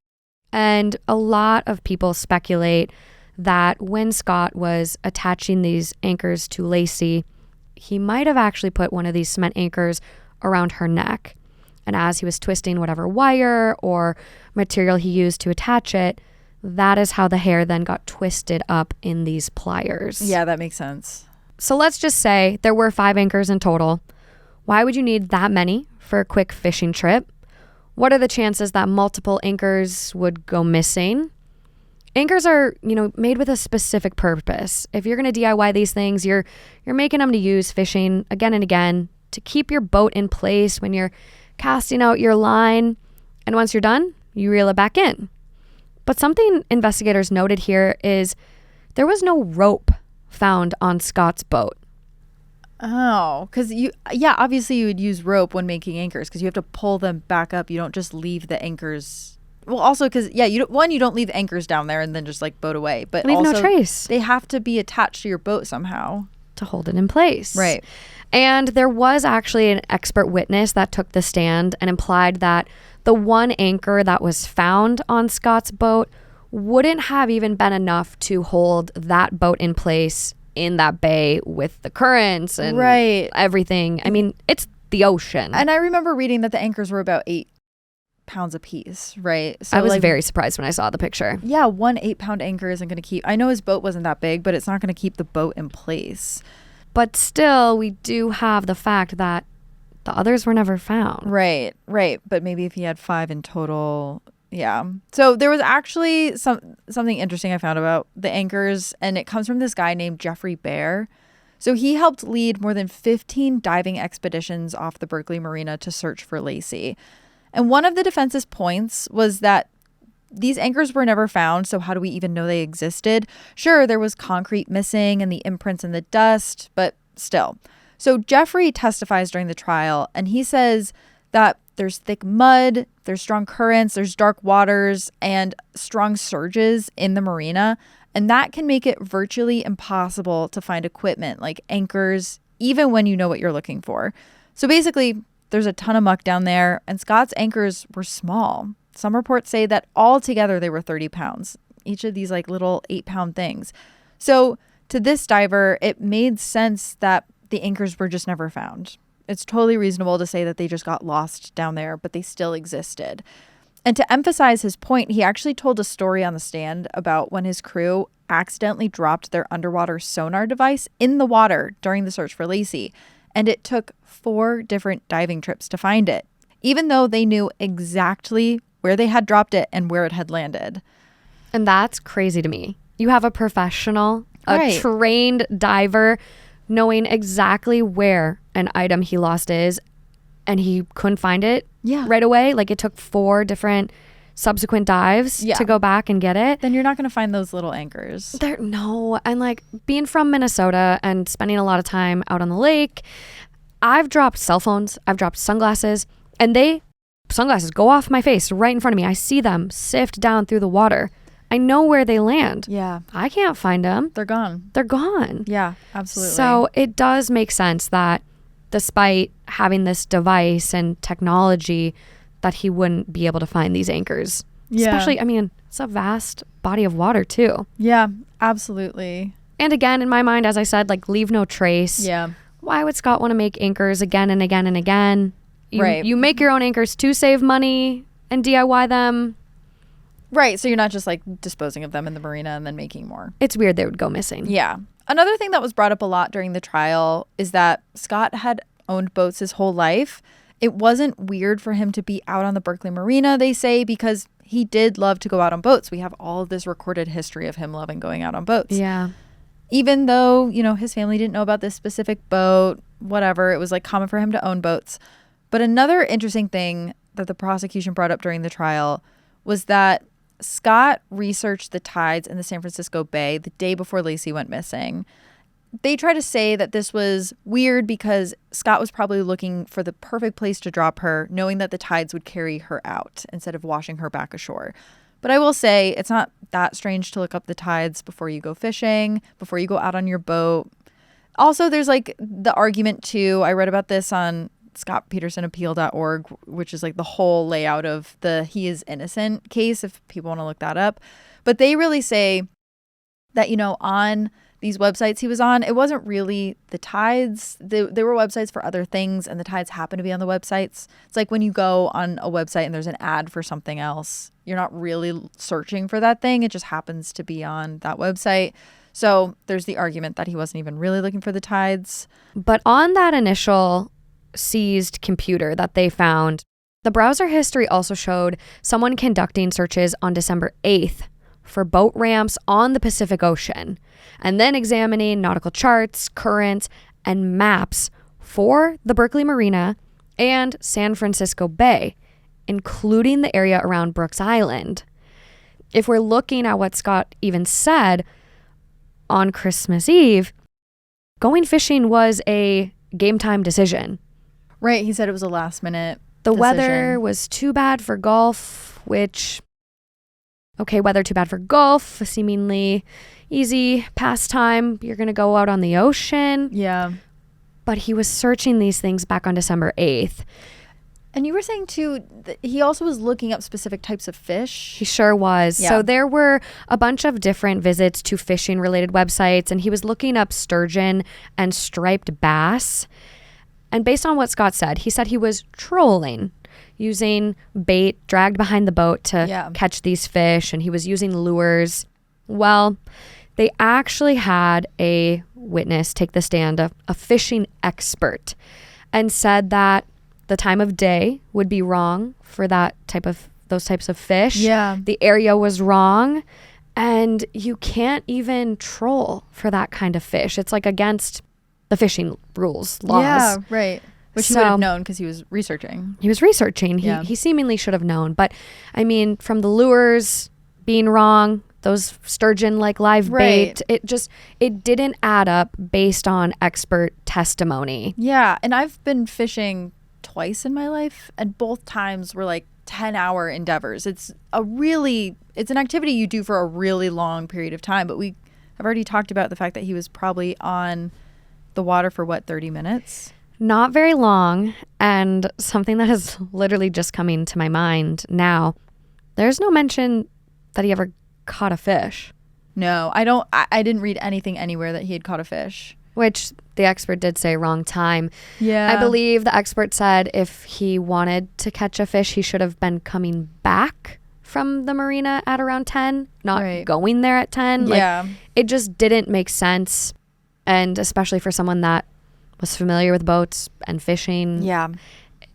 And a lot of people speculate that when Scott was attaching these anchors to Laci, he might have actually put one of these cement anchors around her neck. And as he was twisting whatever wire or material he used to attach it, that is how the hair then got twisted up in these pliers. Yeah, that makes sense. So let's just say there were 5 anchors in total. Why would you need that many for a quick fishing trip? What are the chances that multiple anchors would go missing? Anchors are, made with a specific purpose. If you're going to DIY these things, you're making them to use fishing again and again to keep your boat in place when you're casting out your line. And once you're done, you reel it back in. But something investigators noted here is there was no rope found on Scott's boat. Oh, because obviously you would use rope when making anchors because you have to pull them back up. You don't just leave the anchors. Well, also because, you don't leave anchors down there and then just like boat away. But leave also, no trace. They have to be attached to your boat somehow to hold it in place. Right. And there was actually an expert witness that took the stand and implied that the one anchor that was found on Scott's boat wouldn't have even been enough to hold that boat in place in that bay with the currents and everything. I mean, it's the ocean. And I remember reading that the anchors were about 8 pounds a piece, right? So I was very surprised when I saw the picture. Yeah, one 8-pound anchor isn't going to keep... I know his boat wasn't that big, but it's not going to keep the boat in place. But still, we do have the fact that the others were never found. Right. But maybe if he had 5 in total... Yeah. So there was actually something interesting I found about the anchors, and it comes from this guy named Jeffrey Bear. So he helped lead more than 15 diving expeditions off the Berkeley Marina to search for Laci. And one of the defense's points was that these anchors were never found, so how do we even know they existed? Sure, there was concrete missing and the imprints in the dust, but still. So Jeffrey testifies during the trial, and he says that there's thick mud, there's strong currents, there's dark waters, and strong surges in the marina. And that can make it virtually impossible to find equipment like anchors, even when you know what you're looking for. So basically, there's a ton of muck down there, and Scott's anchors were small. Some reports say that altogether they were 30 pounds, each of these like little 8-pound things. So to this diver, it made sense that the anchors were just never found. It's totally reasonable to say that they just got lost down there, but they still existed. And to emphasize his point, he actually told a story on the stand about when his crew accidentally dropped their underwater sonar device in the water during the search for Laci. And it took 4 different diving trips to find it, even though they knew exactly where they had dropped it and where it had landed. And that's crazy to me. You have a professional, a trained diver knowing exactly where an item he lost is, and he couldn't find it right away. Like, it took 4 different subsequent dives to go back and get it. Then you're not going to find those little anchors. No. And like, being from Minnesota and spending a lot of time out on the lake, I've dropped cell phones, I've dropped sunglasses, and sunglasses go off my face right in front of me. I see them sift down through the water. I know where they land. Yeah. I can't find them. They're gone. Yeah, absolutely. So it does make sense that despite having this device and technology, that he wouldn't be able to find these anchors. Yeah. Especially, I mean, it's a vast body of water too. Yeah, absolutely. And again, in my mind, as I said, like, leave no trace. Yeah. Why would Scott want to make anchors again and again and again? You make your own anchors to save money and DIY them. Right. So you're not just like disposing of them in the marina and then making more. It's weird they would go missing. Yeah. Another thing that was brought up a lot during the trial is that Scott had owned boats his whole life. It wasn't weird for him to be out on the Berkeley Marina, they say, because he did love to go out on boats. We have all of this recorded history of him loving going out on boats. Yeah. Even though, his family didn't know about this specific boat, whatever, it was like common for him to own boats. But another interesting thing that the prosecution brought up during the trial was that Scott researched the tides in the San Francisco Bay the day before Laci went missing. They try to say that this was weird because Scott was probably looking for the perfect place to drop her, knowing that the tides would carry her out instead of washing her back ashore. But I will say it's not that strange to look up the tides before you go fishing, before you go out on your boat. Also, there's like the argument too, I read about this on scottpetersonappeal.org, which is like the whole layout of the he is innocent case, if people want to look that up. But they really say that, on these websites he was on, it wasn't really the tides. There were websites for other things, and the tides happen to be on the websites. It's like when you go on a website and there's an ad for something else, you're not really searching for that thing. It just happens to be on that website. So there's the argument that he wasn't even really looking for the tides. But on that initial seized computer that they found, the browser history also showed someone conducting searches on December 8th for boat ramps on the Pacific Ocean, and then examining nautical charts, currents, and maps for the Berkeley Marina and San Francisco Bay, including the area around Brooks Island. If we're looking at what Scott even said on Christmas Eve, going fishing was a game time decision. Right, he said it was a last minute The decision. weather was too bad for golf, which, okay, weather too bad for golf, a seemingly easy pastime. You're going to go out on the ocean. Yeah. But he was searching these things back on December 8th. And you were saying, too, that he also was looking up specific types of fish. He sure was. Yeah. So there were a bunch of different visits to fishing-related websites, and he was looking up sturgeon and striped bass. And based on what Scott said, he said he was trolling, using bait dragged behind the boat to catch these fish, and he was using lures. Well, they actually had a witness take the stand, a fishing expert, and said that the time of day would be wrong for those types of fish. Yeah. The area was wrong, and you can't even troll for that kind of fish. It's like against the fishing rules, laws. Yeah, right. Which he would have known because he was researching. He was researching. He seemingly should have known. But, I mean, from the lures being wrong, those sturgeon like live bait, it didn't add up based on expert testimony. Yeah, and I've been fishing twice in my life, and both times were like 10-hour endeavors. It's an activity you do for a really long period of time, but we have already talked about the fact that he was probably on the water for 30 minutes? Not very long, and something that is literally just coming to my mind now, there's no mention that he ever caught a fish. No, I didn't read anything anywhere that he had caught a fish. Which the expert did say wrong time. Yeah. I believe the expert said if he wanted to catch a fish, he should have been coming back from the marina at around 10, not going there at 10. Yeah. It just didn't make sense. And especially for someone that was familiar with boats and fishing. Yeah.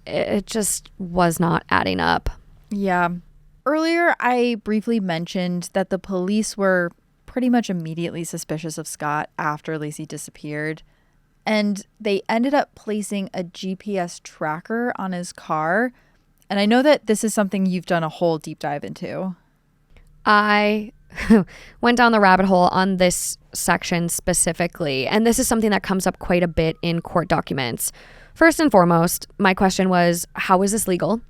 It just was not adding up. Yeah. Earlier, I briefly mentioned that the police were pretty much immediately suspicious of Scott after Laci disappeared. And they ended up placing a GPS tracker on his car. And I know that this is something you've done a whole deep dive into. I went down the rabbit hole on this section specifically. And this is something that comes up quite a bit in court documents. First and foremost, my question was, how is this legal?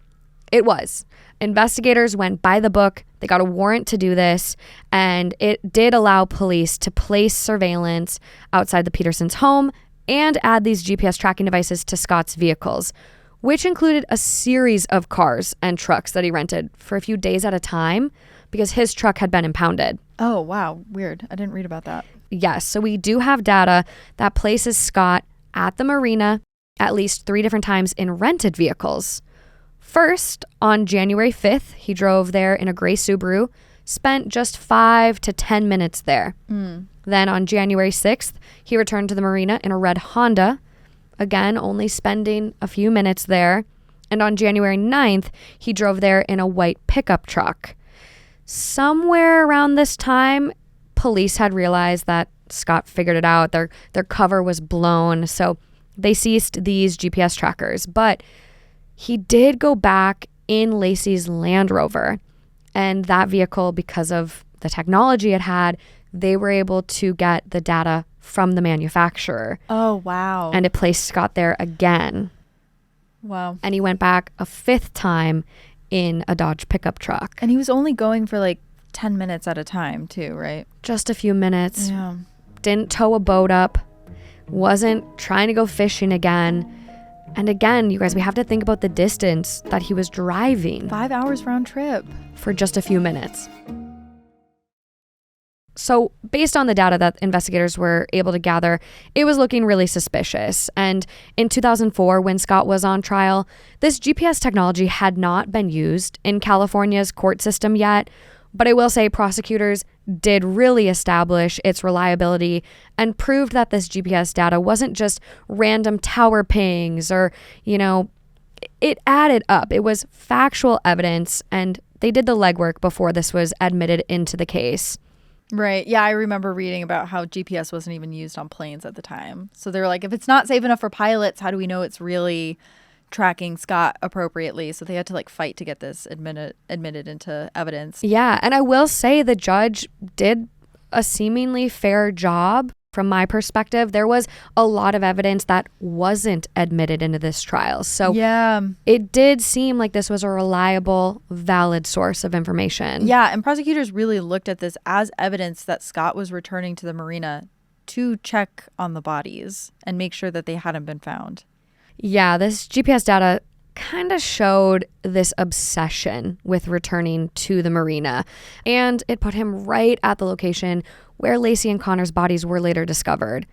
It was. Investigators went by the book. They got a warrant to do this, and it did allow police to place surveillance outside the Petersons' home and add these GPS tracking devices to Scott's vehicles, which included a series of cars and trucks that he rented for a few days at a time because his truck had been impounded. Oh, wow. Weird. I didn't read about that. Yes. So we do have data that places Scott at the marina at least 3 different times in rented vehicles. First, on January 5th, he drove there in a gray Subaru, spent just 5 to 10 minutes there. Then on January 6th, he returned to the marina in a red Honda, again, only spending a few minutes there. And on January 9th, he drove there in a white pickup truck. Somewhere around this time, police had realized that Scott figured it out. Their cover was blown, so they ceased these GPS trackers. But he did go back in Laci's Land Rover, and that vehicle, because of the technology it had, they were able to get the data from the manufacturer. Oh, wow. And it placed Scott there again. Wow. And he went back a 5th time in a Dodge pickup truck. And he was only going for like 10 minutes at a time too, right? Just a few minutes. Yeah. Didn't tow a boat up. Wasn't trying to go fishing again. And again, you guys, we have to think about the distance that he was driving. 5 hours round trip. For just a few minutes. So based on the data that investigators were able to gather, it was looking really suspicious. And in 2004, when Scott was on trial, this GPS technology had not been used in California's court system yet, But I will say prosecutors did really establish its reliability and proved that this GPS data wasn't just random tower pings or, it added up. It was factual evidence, and they did the legwork before this was admitted into the case. Right. Yeah, I remember reading about how GPS wasn't even used on planes at the time. So they were like, if it's not safe enough for pilots, how do we know it's really tracking Scott appropriately? So they had to fight to get this admitted into evidence. Yeah, and I will say the judge did a seemingly fair job. From my perspective, there was a lot of evidence that wasn't admitted into this trial. So yeah, it did seem like this was a reliable, valid source of information. Yeah, and prosecutors really looked at this as evidence that Scott was returning to the marina to check on the bodies and make sure that they hadn't been found. Yeah, this GPS data kind of showed this obsession with returning to the marina, and it put him right at the location where Laci and Connor's bodies were later discovered.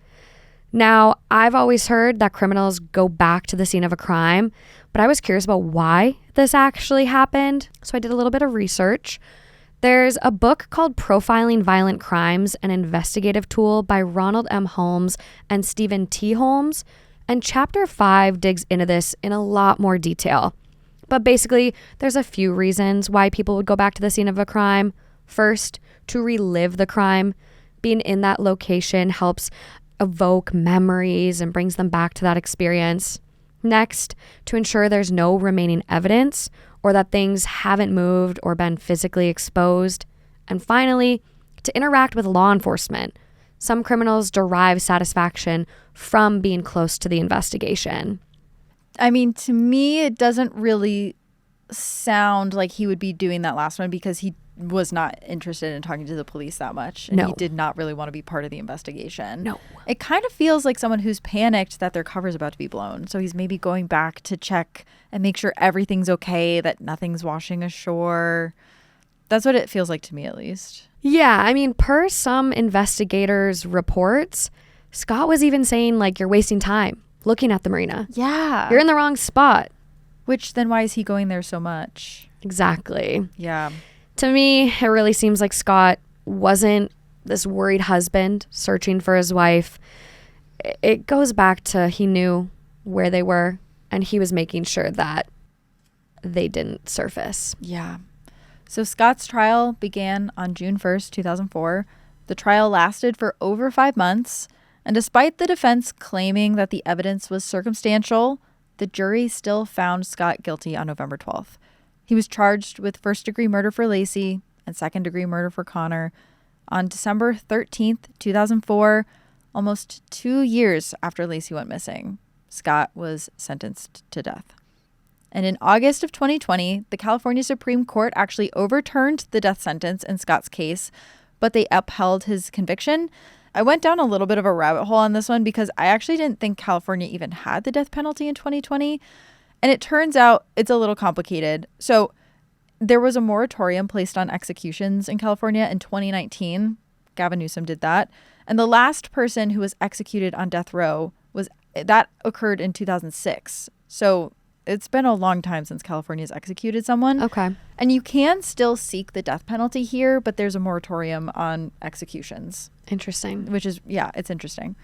Now, I've always heard that criminals go back to the scene of a crime, but I was curious about why this actually happened, so I did a little bit of research. There's a book called Profiling Violent Crimes, an investigative tool by Ronald M. Holmes and Stephen T. Holmes, and Chapter 5 digs into this in a lot more detail. But basically, there's a few reasons why people would go back to the scene of a crime. First, to relive the crime. Being in that location helps evoke memories and brings them back to that experience. Next, to ensure there's no remaining evidence or that things haven't moved or been physically exposed. And finally, to interact with law enforcement. Some criminals derive satisfaction from being close to the investigation. I mean, to me, it doesn't really sound like he would be doing that last one because he was not interested in talking to the police that much. And he did not really want to be part of the investigation. No. It kind of feels like someone who's panicked that their cover's about to be blown. So he's maybe going back to check and make sure everything's okay, that nothing's washing ashore. That's what it feels like to me, at least. Yeah, I mean, per some investigators' reports, Scott was even saying, you're wasting time looking at the marina. Yeah. You're in the wrong spot. Which, then why is he going there so much? Exactly. Yeah. To me, it really seems like Scott wasn't this worried husband searching for his wife. It goes back to he knew where they were, and he was making sure that they didn't surface. Yeah. So Scott's trial began on June 1st, 2004. The trial lasted for over 5 months, and despite the defense claiming that the evidence was circumstantial, the jury still found Scott guilty on November 12th. He was charged with first-degree murder for Laci and second-degree murder for Connor. On December 13th, 2004, almost 2 years after Laci went missing, Scott was sentenced to death. And in August of 2020, the California Supreme Court actually overturned the death sentence in Scott's case, but they upheld his conviction. I went down a little bit of a rabbit hole on this one because I actually didn't think California even had the death penalty in 2020. And it turns out it's a little complicated. So there was a moratorium placed on executions in California in 2019. Gavin Newsom did that. And the last person who was executed on death row that occurred in 2006. So it's been a long time since California's executed someone. Okay. And you can still seek the death penalty here, but there's a moratorium on executions. Interesting. Which is, it's interesting.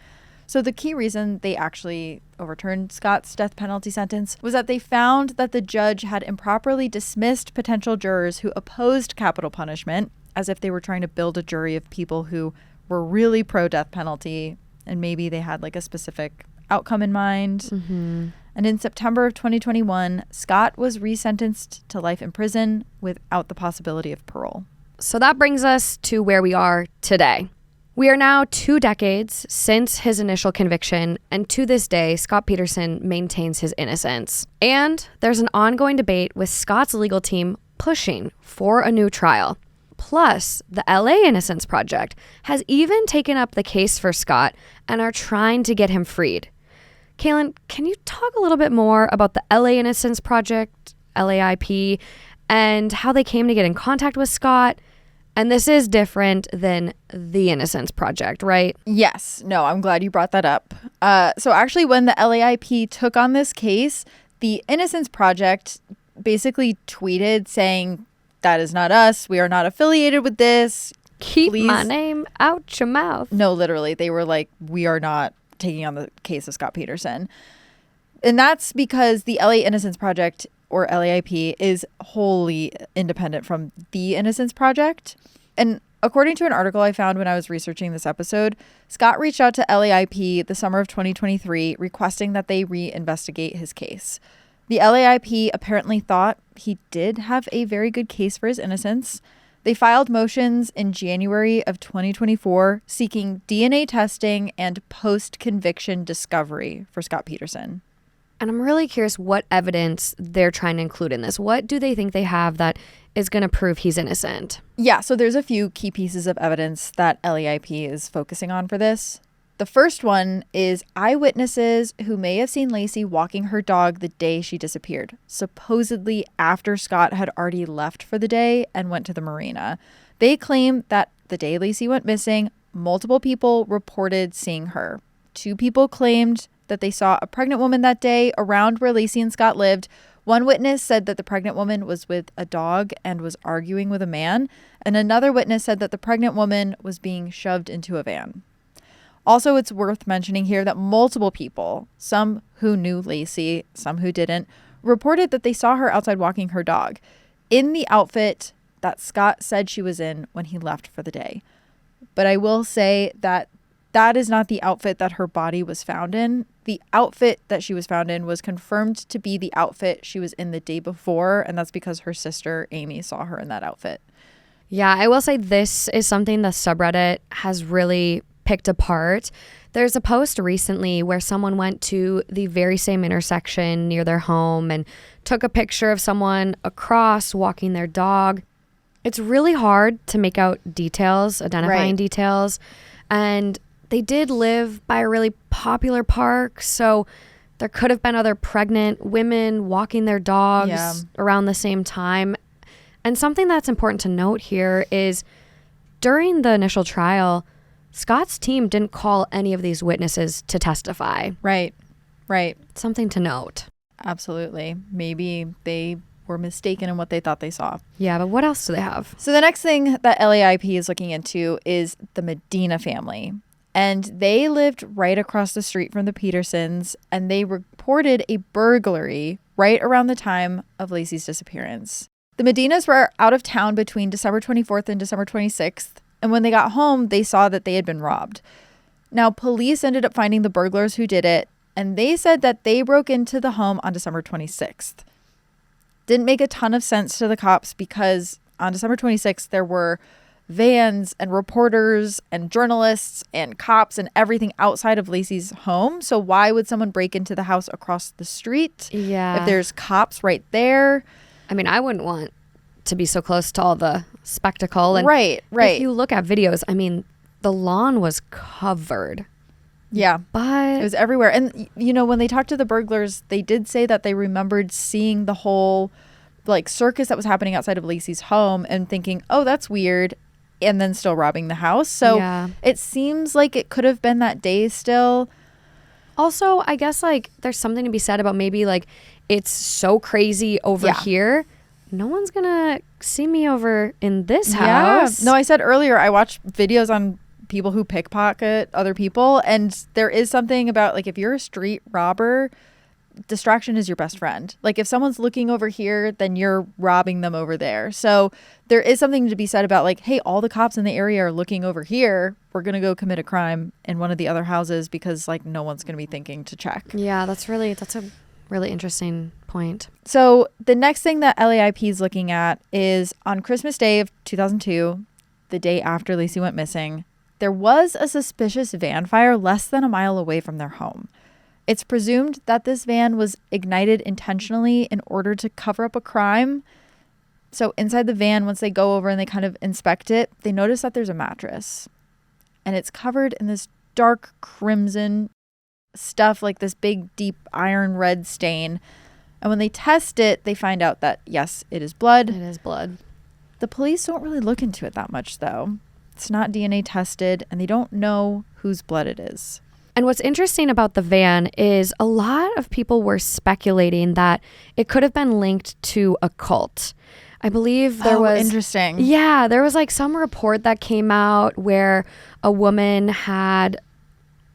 So the key reason they actually overturned Scott's death penalty sentence was that they found that the judge had improperly dismissed potential jurors who opposed capital punishment, as if they were trying to build a jury of people who were really pro-death penalty, and maybe they had a specific outcome in mind. Mm-hmm. And in September of 2021, Scott was resentenced to life in prison without the possibility of parole. So that brings us to where we are today. We are now 2 decades since his initial conviction, and to this day, Scott Peterson maintains his innocence. And there's an ongoing debate with Scott's legal team pushing for a new trial. Plus, the LA Innocence Project has even taken up the case for Scott and are trying to get him freed. Kaelyn, can you talk a little bit more about the LA Innocence Project, LAIP, and how they came to get in contact with Scott? And this is different than the Innocence Project, right? Yes. No, I'm glad you brought that up. So actually, when the LAIP took on this case, the Innocence Project basically tweeted saying, that is not us. We are not affiliated with this. Keep Please. my name out your mouth. No, literally. They were like, we are not taking on the case of Scott Peterson. And that's because the LA Innocence Project, or LAIP, is wholly independent from the Innocence Project. And according to an article I found when I was researching this episode, Scott reached out to LAIP the summer of 2023 requesting that they reinvestigate his case. The LAIP apparently thought he did have a very good case for his innocence. They filed motions in January of 2024 seeking DNA testing and post-conviction discovery for Scott Peterson. And I'm really curious what evidence they're trying to include in this. What do they think they have that is going to prove he's innocent? Yeah, so there's a few key pieces of evidence that LAIP is focusing on for this. The first one is eyewitnesses who may have seen Laci walking her dog the day she disappeared, supposedly after Scott had already left for the day and went to the marina. They claim that the day Laci went missing, multiple people reported seeing her. 2 people claimed that they saw a pregnant woman that day around where Laci and Scott lived. One witness said that the pregnant woman was with a dog and was arguing with a man, and another witness said that the pregnant woman was being shoved into a van. Also, it's worth mentioning here that multiple people, some who knew Laci, some who didn't, reported that they saw her outside walking her dog in the outfit that Scott said she was in when he left for the day. But I will say that that is not the outfit that her body was found in. The outfit that she was found in was confirmed to be the outfit she was in the day before, and that's because her sister Amy saw her in that outfit. Yeah, I will say this is something the subreddit has really picked apart. There's a post recently where someone went to the very same intersection near their home and took a picture of someone across walking their dog. It's really hard to make out details, identifying details. And they did live by a really popular park, so there could have been other pregnant women walking their dogs around the same time. And something that's important to note here is during the initial trial, Scott's team didn't call any of these witnesses to testify. Right. Something to note. Absolutely. Maybe they were mistaken in what they thought they saw. Yeah, but what else do they have? So the next thing that LAIP is looking into is the Medina family. And they lived right across the street from the Petersons, and they reported a burglary right around the time of Laci's disappearance. The Medinas were out of town between December 24th and December 26th, and when they got home, they saw that they had been robbed. Now, police ended up finding the burglars who did it, and they said that they broke into the home on December 26th. Didn't make a ton of sense to the cops because on December 26th, there were vans and reporters and journalists and cops and everything outside of Laci's home. So why would someone break into the house across the street if there's cops right there? I mean, I wouldn't want to be so close to all the spectacle. And right. If you look at videos, I mean, the lawn was covered. Yeah. But it was everywhere. And, you know, when they talked to the burglars, they did say that they remembered seeing the whole, like, circus that was happening outside of Laci's home and thinking, oh, that's weird, and then still robbing the house. So it seems like it could have been that day still. Also, I guess, like, there's something to be said about maybe, like, it's so crazy over here. No one's going to see me over in this house. No, I said earlier, I watched videos on people who pickpocket other people, and there is something about, like, if you're a street robber, distraction is your best friend. Like, if someone's looking over here, then you're robbing them over there. So there is something to be said about, like, hey, all the cops in the area are looking over here. We're going to go commit a crime in one of the other houses because, like, no one's going to be thinking to check. Yeah, that's a really interesting point. So the next thing that LAIP is looking at is on Christmas Day of 2002, the day after Laci went missing, there was a suspicious van fire less than a mile away from their home. It's presumed that this van was ignited intentionally in order to cover up a crime. So inside the van, once they go over and they kind of inspect it, they notice that there's a mattress. And it's covered in this dark crimson stuff, like this big, deep iron red stain. And when they test it, they find out that, yes, it is blood. It is blood. The police don't really look into it that much, though. It's not DNA tested, and they don't know whose blood it is. And what's interesting about the van is a lot of people were speculating that it could have been linked to a cult. I believe there was... interesting. Yeah, there was like some report that came out where a woman had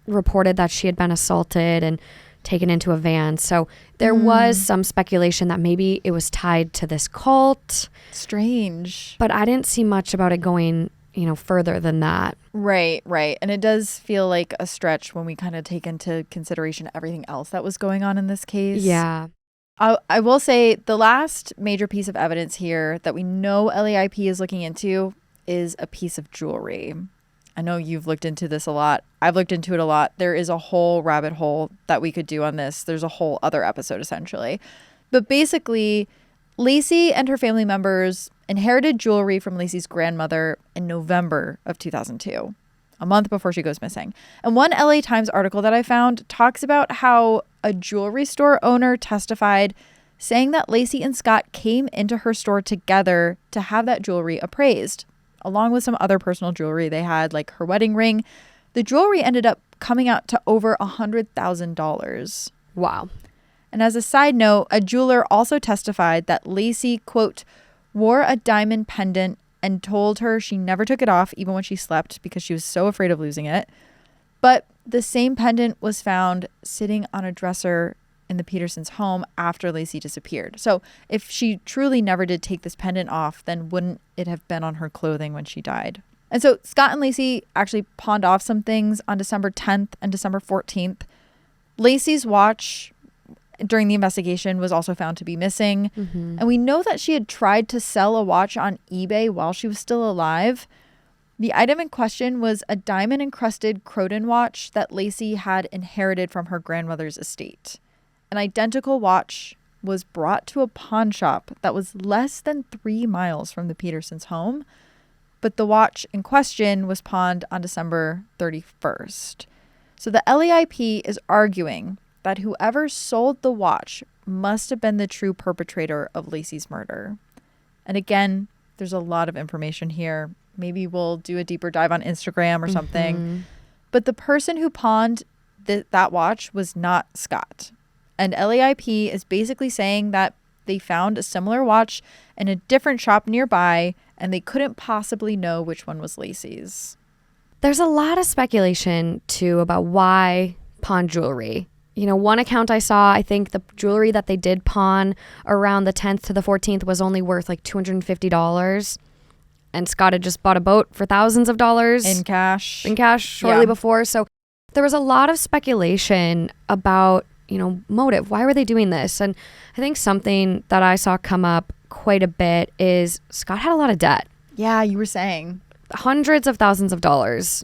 reported that she had been assaulted and taken into a van. So there was some speculation that maybe it was tied to this cult. Strange. But I didn't see much about it going, further than that. Right. And it does feel like a stretch when we kind of take into consideration everything else that was going on in this case. Yeah. I will say the last major piece of evidence here that we know LAIP is looking into is a piece of jewelry. I know you've looked into this a lot. I've looked into it a lot. There is a whole rabbit hole that we could do on this. There's a whole other episode, essentially. But basically, Laci and her family members inherited jewelry from Laci's grandmother in November of 2002, a month before she goes missing. And one LA Times article that I found talks about how a jewelry store owner testified, saying that Laci and Scott came into her store together to have that jewelry appraised, along with some other personal jewelry they had, like her wedding ring. The jewelry ended up coming out to over $100,000. Wow. And as a side note, a jeweler also testified that Laci, quote, wore a diamond pendant and told her she never took it off even when she slept because she was so afraid of losing it. But the same pendant was found sitting on a dresser in the Petersons' home after Laci disappeared. So if she truly never did take this pendant off, then wouldn't it have been on her clothing when she died? And so Scott and Laci actually pawned off some things on December 10th and December 14th. Laci's watch during the investigation was also found to be missing. Mm-hmm. And we know that she had tried to sell a watch on eBay while she was still alive. The item in question was a diamond-encrusted Croton watch that Laci had inherited from her grandmother's estate. An identical watch was brought to a pawn shop that was less than 3 miles from the Petersons' home, but the watch in question was pawned on December 31st. So the LAIP is arguing that whoever sold the watch must have been the true perpetrator of Laci's murder. And again, there's a lot of information here. Maybe we'll do a deeper dive on Instagram or something. Mm-hmm. But the person who pawned that watch was not Scott. And LAIP is basically saying that they found a similar watch in a different shop nearby, and they couldn't possibly know which one was Laci's. There's a lot of speculation, too, about why pawn jewelry. One account I saw, I think the jewelry that they did pawn around the 10th to the 14th was only worth like $250. And Scott had just bought a boat for thousands of dollars. In cash shortly before. So there was a lot of speculation about, motive. Why were they doing this? And I think something that I saw come up quite a bit is Scott had a lot of debt. Yeah, you were saying. Hundreds of thousands of dollars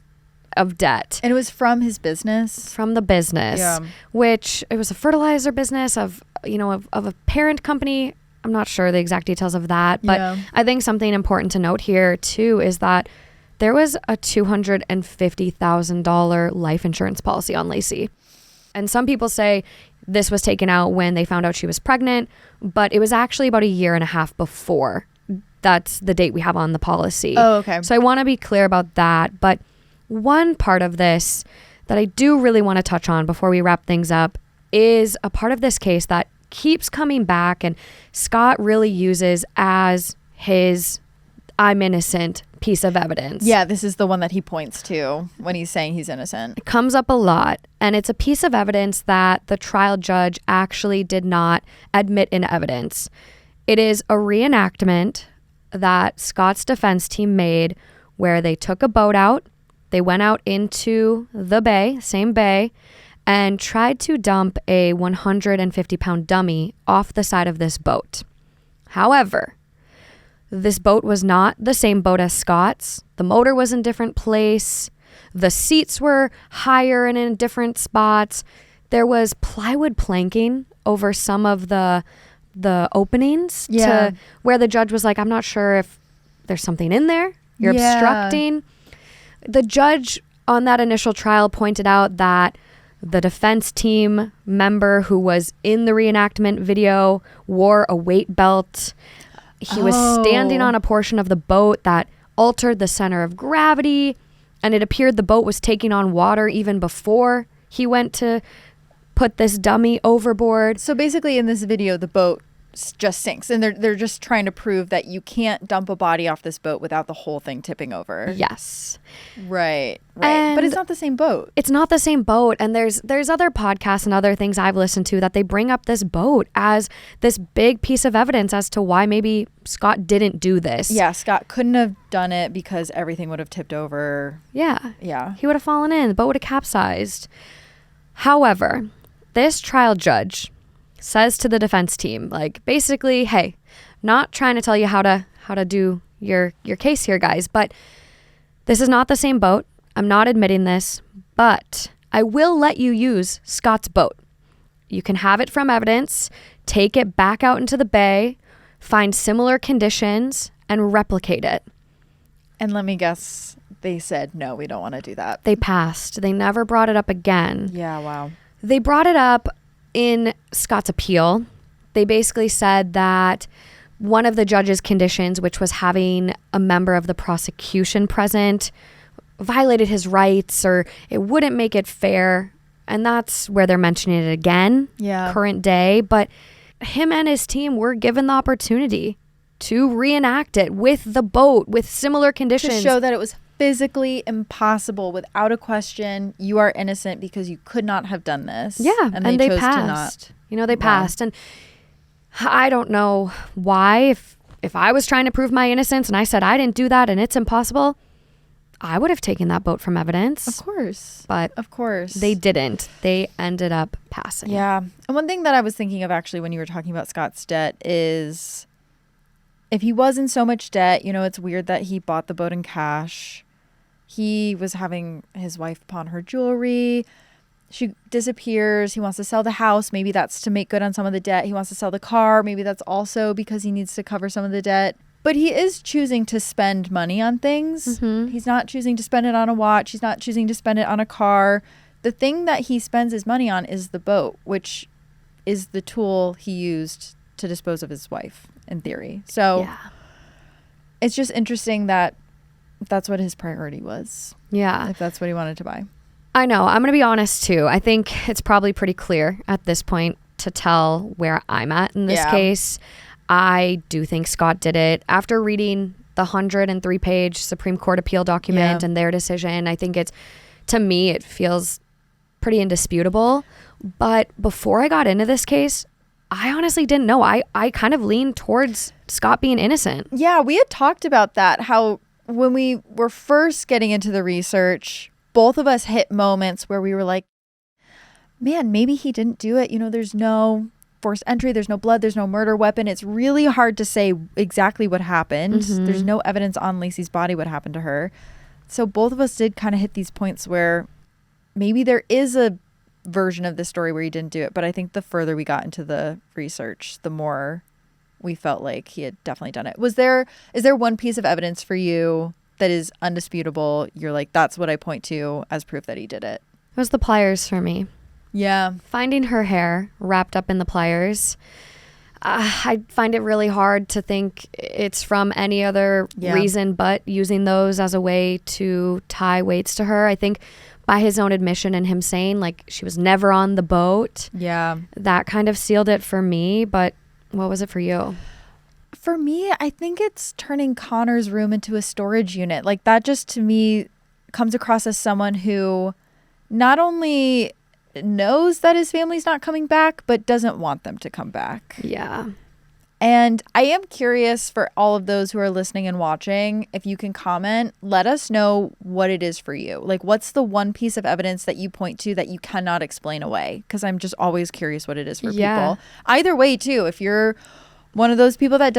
of debt. And it was from his business? From the business, which it was a fertilizer business of a parent company. I'm not sure the exact details of that, but I think something important to note here too is that there was a $250,000 life insurance policy on Laci. And some people say this was taken out when they found out she was pregnant, but it was actually about 1.5 years before. That's the date we have on the policy. Oh, okay. So I want to be clear about that. But one part of this that I do really want to touch on before we wrap things up is a part of this case that keeps coming back and Scott really uses as his I'm innocent piece of evidence. Yeah, this is the one that he points to when he's saying he's innocent. It comes up a lot, and it's a piece of evidence that the trial judge actually did not admit in evidence. It is a reenactment that Scott's defense team made where they took a boat out, they went out into the bay, same bay, and tried to dump a 150-pound dummy off the side of this boat. However, this boat was not the same boat as Scott's. The motor was in a different place. The seats were higher and in different spots. There was plywood planking over some of the openings to where the judge was like, I'm not sure if there's something in there. You're obstructing. The judge on that initial trial pointed out that the defense team member who was in the reenactment video wore a weight belt. He was standing on a portion of the boat that altered the center of gravity, and it appeared the boat was taking on water even before he went to put this dummy overboard. So basically in this video, the boat just sinks. And they're just trying to prove that you can't dump a body off this boat without the whole thing tipping over. Yes. Right. And but it's not the same boat. It's not the same boat. And there's other podcasts and other things I've listened to that they bring up this boat as this big piece of evidence as to why maybe Scott didn't do this. Yeah, Scott couldn't have done it because everything would have tipped over. Yeah. Yeah. He would have fallen in. The boat would have capsized. However, this trial judge says to the defense team, like, basically, hey, not trying to tell you how to do your case here, guys, but this is not the same boat. I'm not admitting this, but I will let you use Scott's boat. You can have it from evidence, take it back out into the bay, find similar conditions, and replicate it. And let me guess, they said, no, we don't want to do that. They passed. They never brought it up again. Yeah, wow. They brought it up in Scott's appeal. They basically said that one of the judge's conditions, which was having a member of the prosecution present, violated his rights, or it wouldn't make it fair. And that's where they're mentioning it again, current day. But him and his team were given the opportunity to reenact it with the boat, with similar conditions. To show that it was physically impossible, without a question, you are innocent because you could not have done this. Yeah, and they chose passed. to not. You know, they passed. And I don't know why. If I was trying to prove my innocence and I said I didn't do that and it's impossible, I would have taken that boat from evidence. Of course. But of course. They didn't. They ended up passing. Yeah. And one thing that I was thinking of actually when you were talking about Scott's debt is if he was in so much debt, you know, it's weird that he bought the boat in cash. He was having his wife pawn her jewelry. She disappears. He wants to sell the house. Maybe that's to make good on some of the debt. He wants to sell the car. Maybe that's also because he needs to cover some of the debt. But he is choosing to spend money on things. Mm-hmm. He's not choosing to spend it on a watch. He's not choosing to spend it on a car. The thing that he spends his money on is the boat, which is the tool he used to dispose of his wife, in theory. So it's just interesting that that's what his priority was. Yeah. If that's what he wanted to buy. I know. I'm going to be honest, too. I think it's probably pretty clear at this point to tell where I'm at in this case. I do think Scott did it. After reading the 103-page Supreme Court appeal document and their decision, I think to me, it feels pretty indisputable. But before I got into this case, I honestly didn't know. I kind of leaned towards Scott being innocent. Yeah, we had talked about that, how when we were first getting into the research, both of us hit moments where we were like, man, maybe he didn't do it. You know, there's no forced entry, there's no blood, there's no murder weapon. It's really hard to say exactly what happened. Mm-hmm. There's no evidence on Laci's body what happened to her. So both of us did kind of hit these points where maybe there is a version of the story where he didn't do it. But I think the further we got into the research, the more we felt like he had definitely done it. Is there one piece of evidence for you that is undisputable? You're like, that's what I point to as proof that he did it. It was the pliers for me. Yeah. Finding her hair wrapped up in the pliers. I find it really hard to think it's from any other reason but using those as a way to tie weights to her. I think by his own admission and him saying like she was never on the boat. Yeah. That kind of sealed it for me. But what was it for you? For me, I think it's turning Connor's room into a storage unit. Like that just to me comes across as someone who not only knows that his family's not coming back, but doesn't want them to come back. Yeah. And I am curious for all of those who are listening and watching, if you can comment, let us know what it is for you. Like, what's the one piece of evidence that you point to that you cannot explain away? Because I'm just always curious what it is for people. Either way, too, if you're one of those people that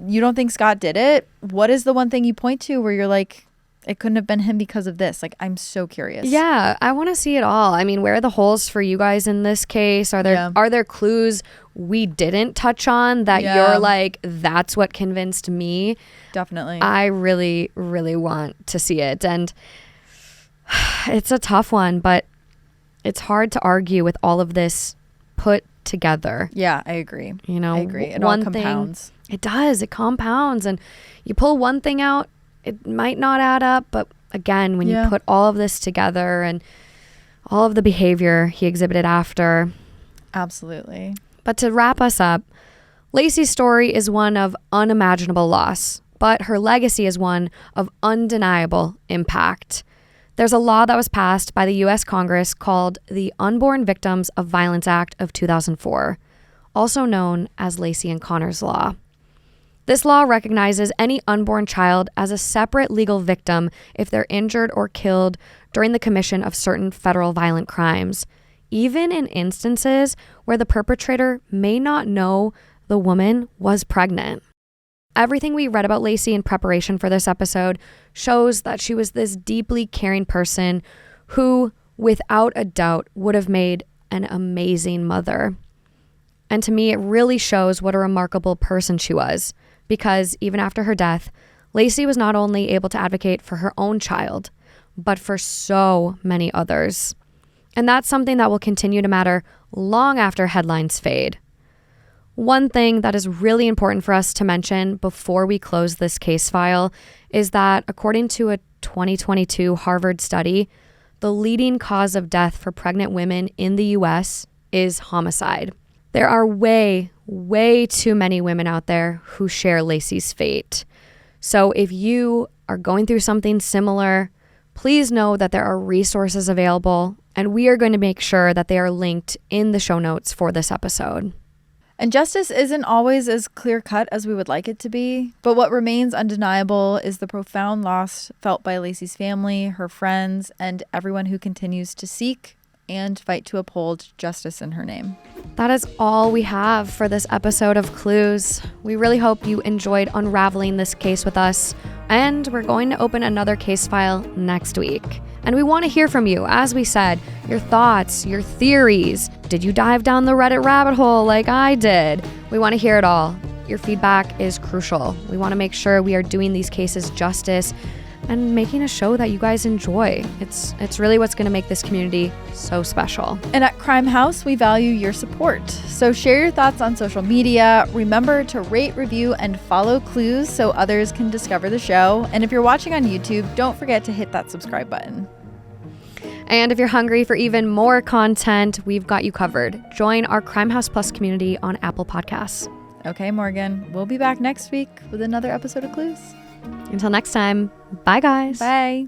you don't think Scott did it, what is the one thing you point to where you're like, it couldn't have been him because of this? Like, I'm so curious. Yeah, I want to see it all. I mean, where are the holes for you guys in this case? Are there clues we didn't touch on that you're like, that's what convinced me? Definitely. I really, really want to see it. And it's a tough one, but it's hard to argue with all of this put together. Yeah, I agree. You know, I agree. It all compounds. It does. It compounds. And you pull one thing out, it might not add up, but again, when you put all of this together and all of the behavior he exhibited after. Absolutely. But to wrap us up, Laci's story is one of unimaginable loss, but her legacy is one of undeniable impact. There's a law that was passed by the U.S. Congress called the Unborn Victims of Violence Act of 2004, also known as Laci and Connor's Law. This law recognizes any unborn child as a separate legal victim if they're injured or killed during the commission of certain federal violent crimes, even in instances where the perpetrator may not know the woman was pregnant. Everything we read about Laci in preparation for this episode shows that she was this deeply caring person who, without a doubt, would have made an amazing mother. And to me, it really shows what a remarkable person she was, because even after her death, Laci was not only able to advocate for her own child, but for so many others. And that's something that will continue to matter long after headlines fade. One thing that is really important for us to mention before we close this case file is that according to a 2022 Harvard study, the leading cause of death for pregnant women in the US is homicide. There are way too many women out there who share Laci's fate. So if you are going through something similar, please know that there are resources available, and we are going to make sure that they are linked in the show notes for this episode. And justice isn't always as clear-cut as we would like it to be, but what remains undeniable is the profound loss felt by Laci's family, her friends, and everyone who continues to seek and fight to uphold justice in her name. That is all we have for this episode of Clues. We really hope you enjoyed unraveling this case with us, and we're going to open another case file next week. And we want to hear from you, as we said, your thoughts, your theories. Did you dive down the Reddit rabbit hole like I did? We want to hear it all. Your feedback is crucial. We want to make sure we are doing these cases justice and making a show that you guys enjoy. It's really what's going to make this community so special. And at Crime House, we value your support. So share your thoughts on social media. Remember to rate, review, and follow Clues so others can discover the show. And if you're watching on YouTube, don't forget to hit that subscribe button. And if you're hungry for even more content, we've got you covered. Join our Crime House Plus community on Apple Podcasts. Okay, Morgan, we'll be back next week with another episode of Clues. Until next time, bye guys. Bye.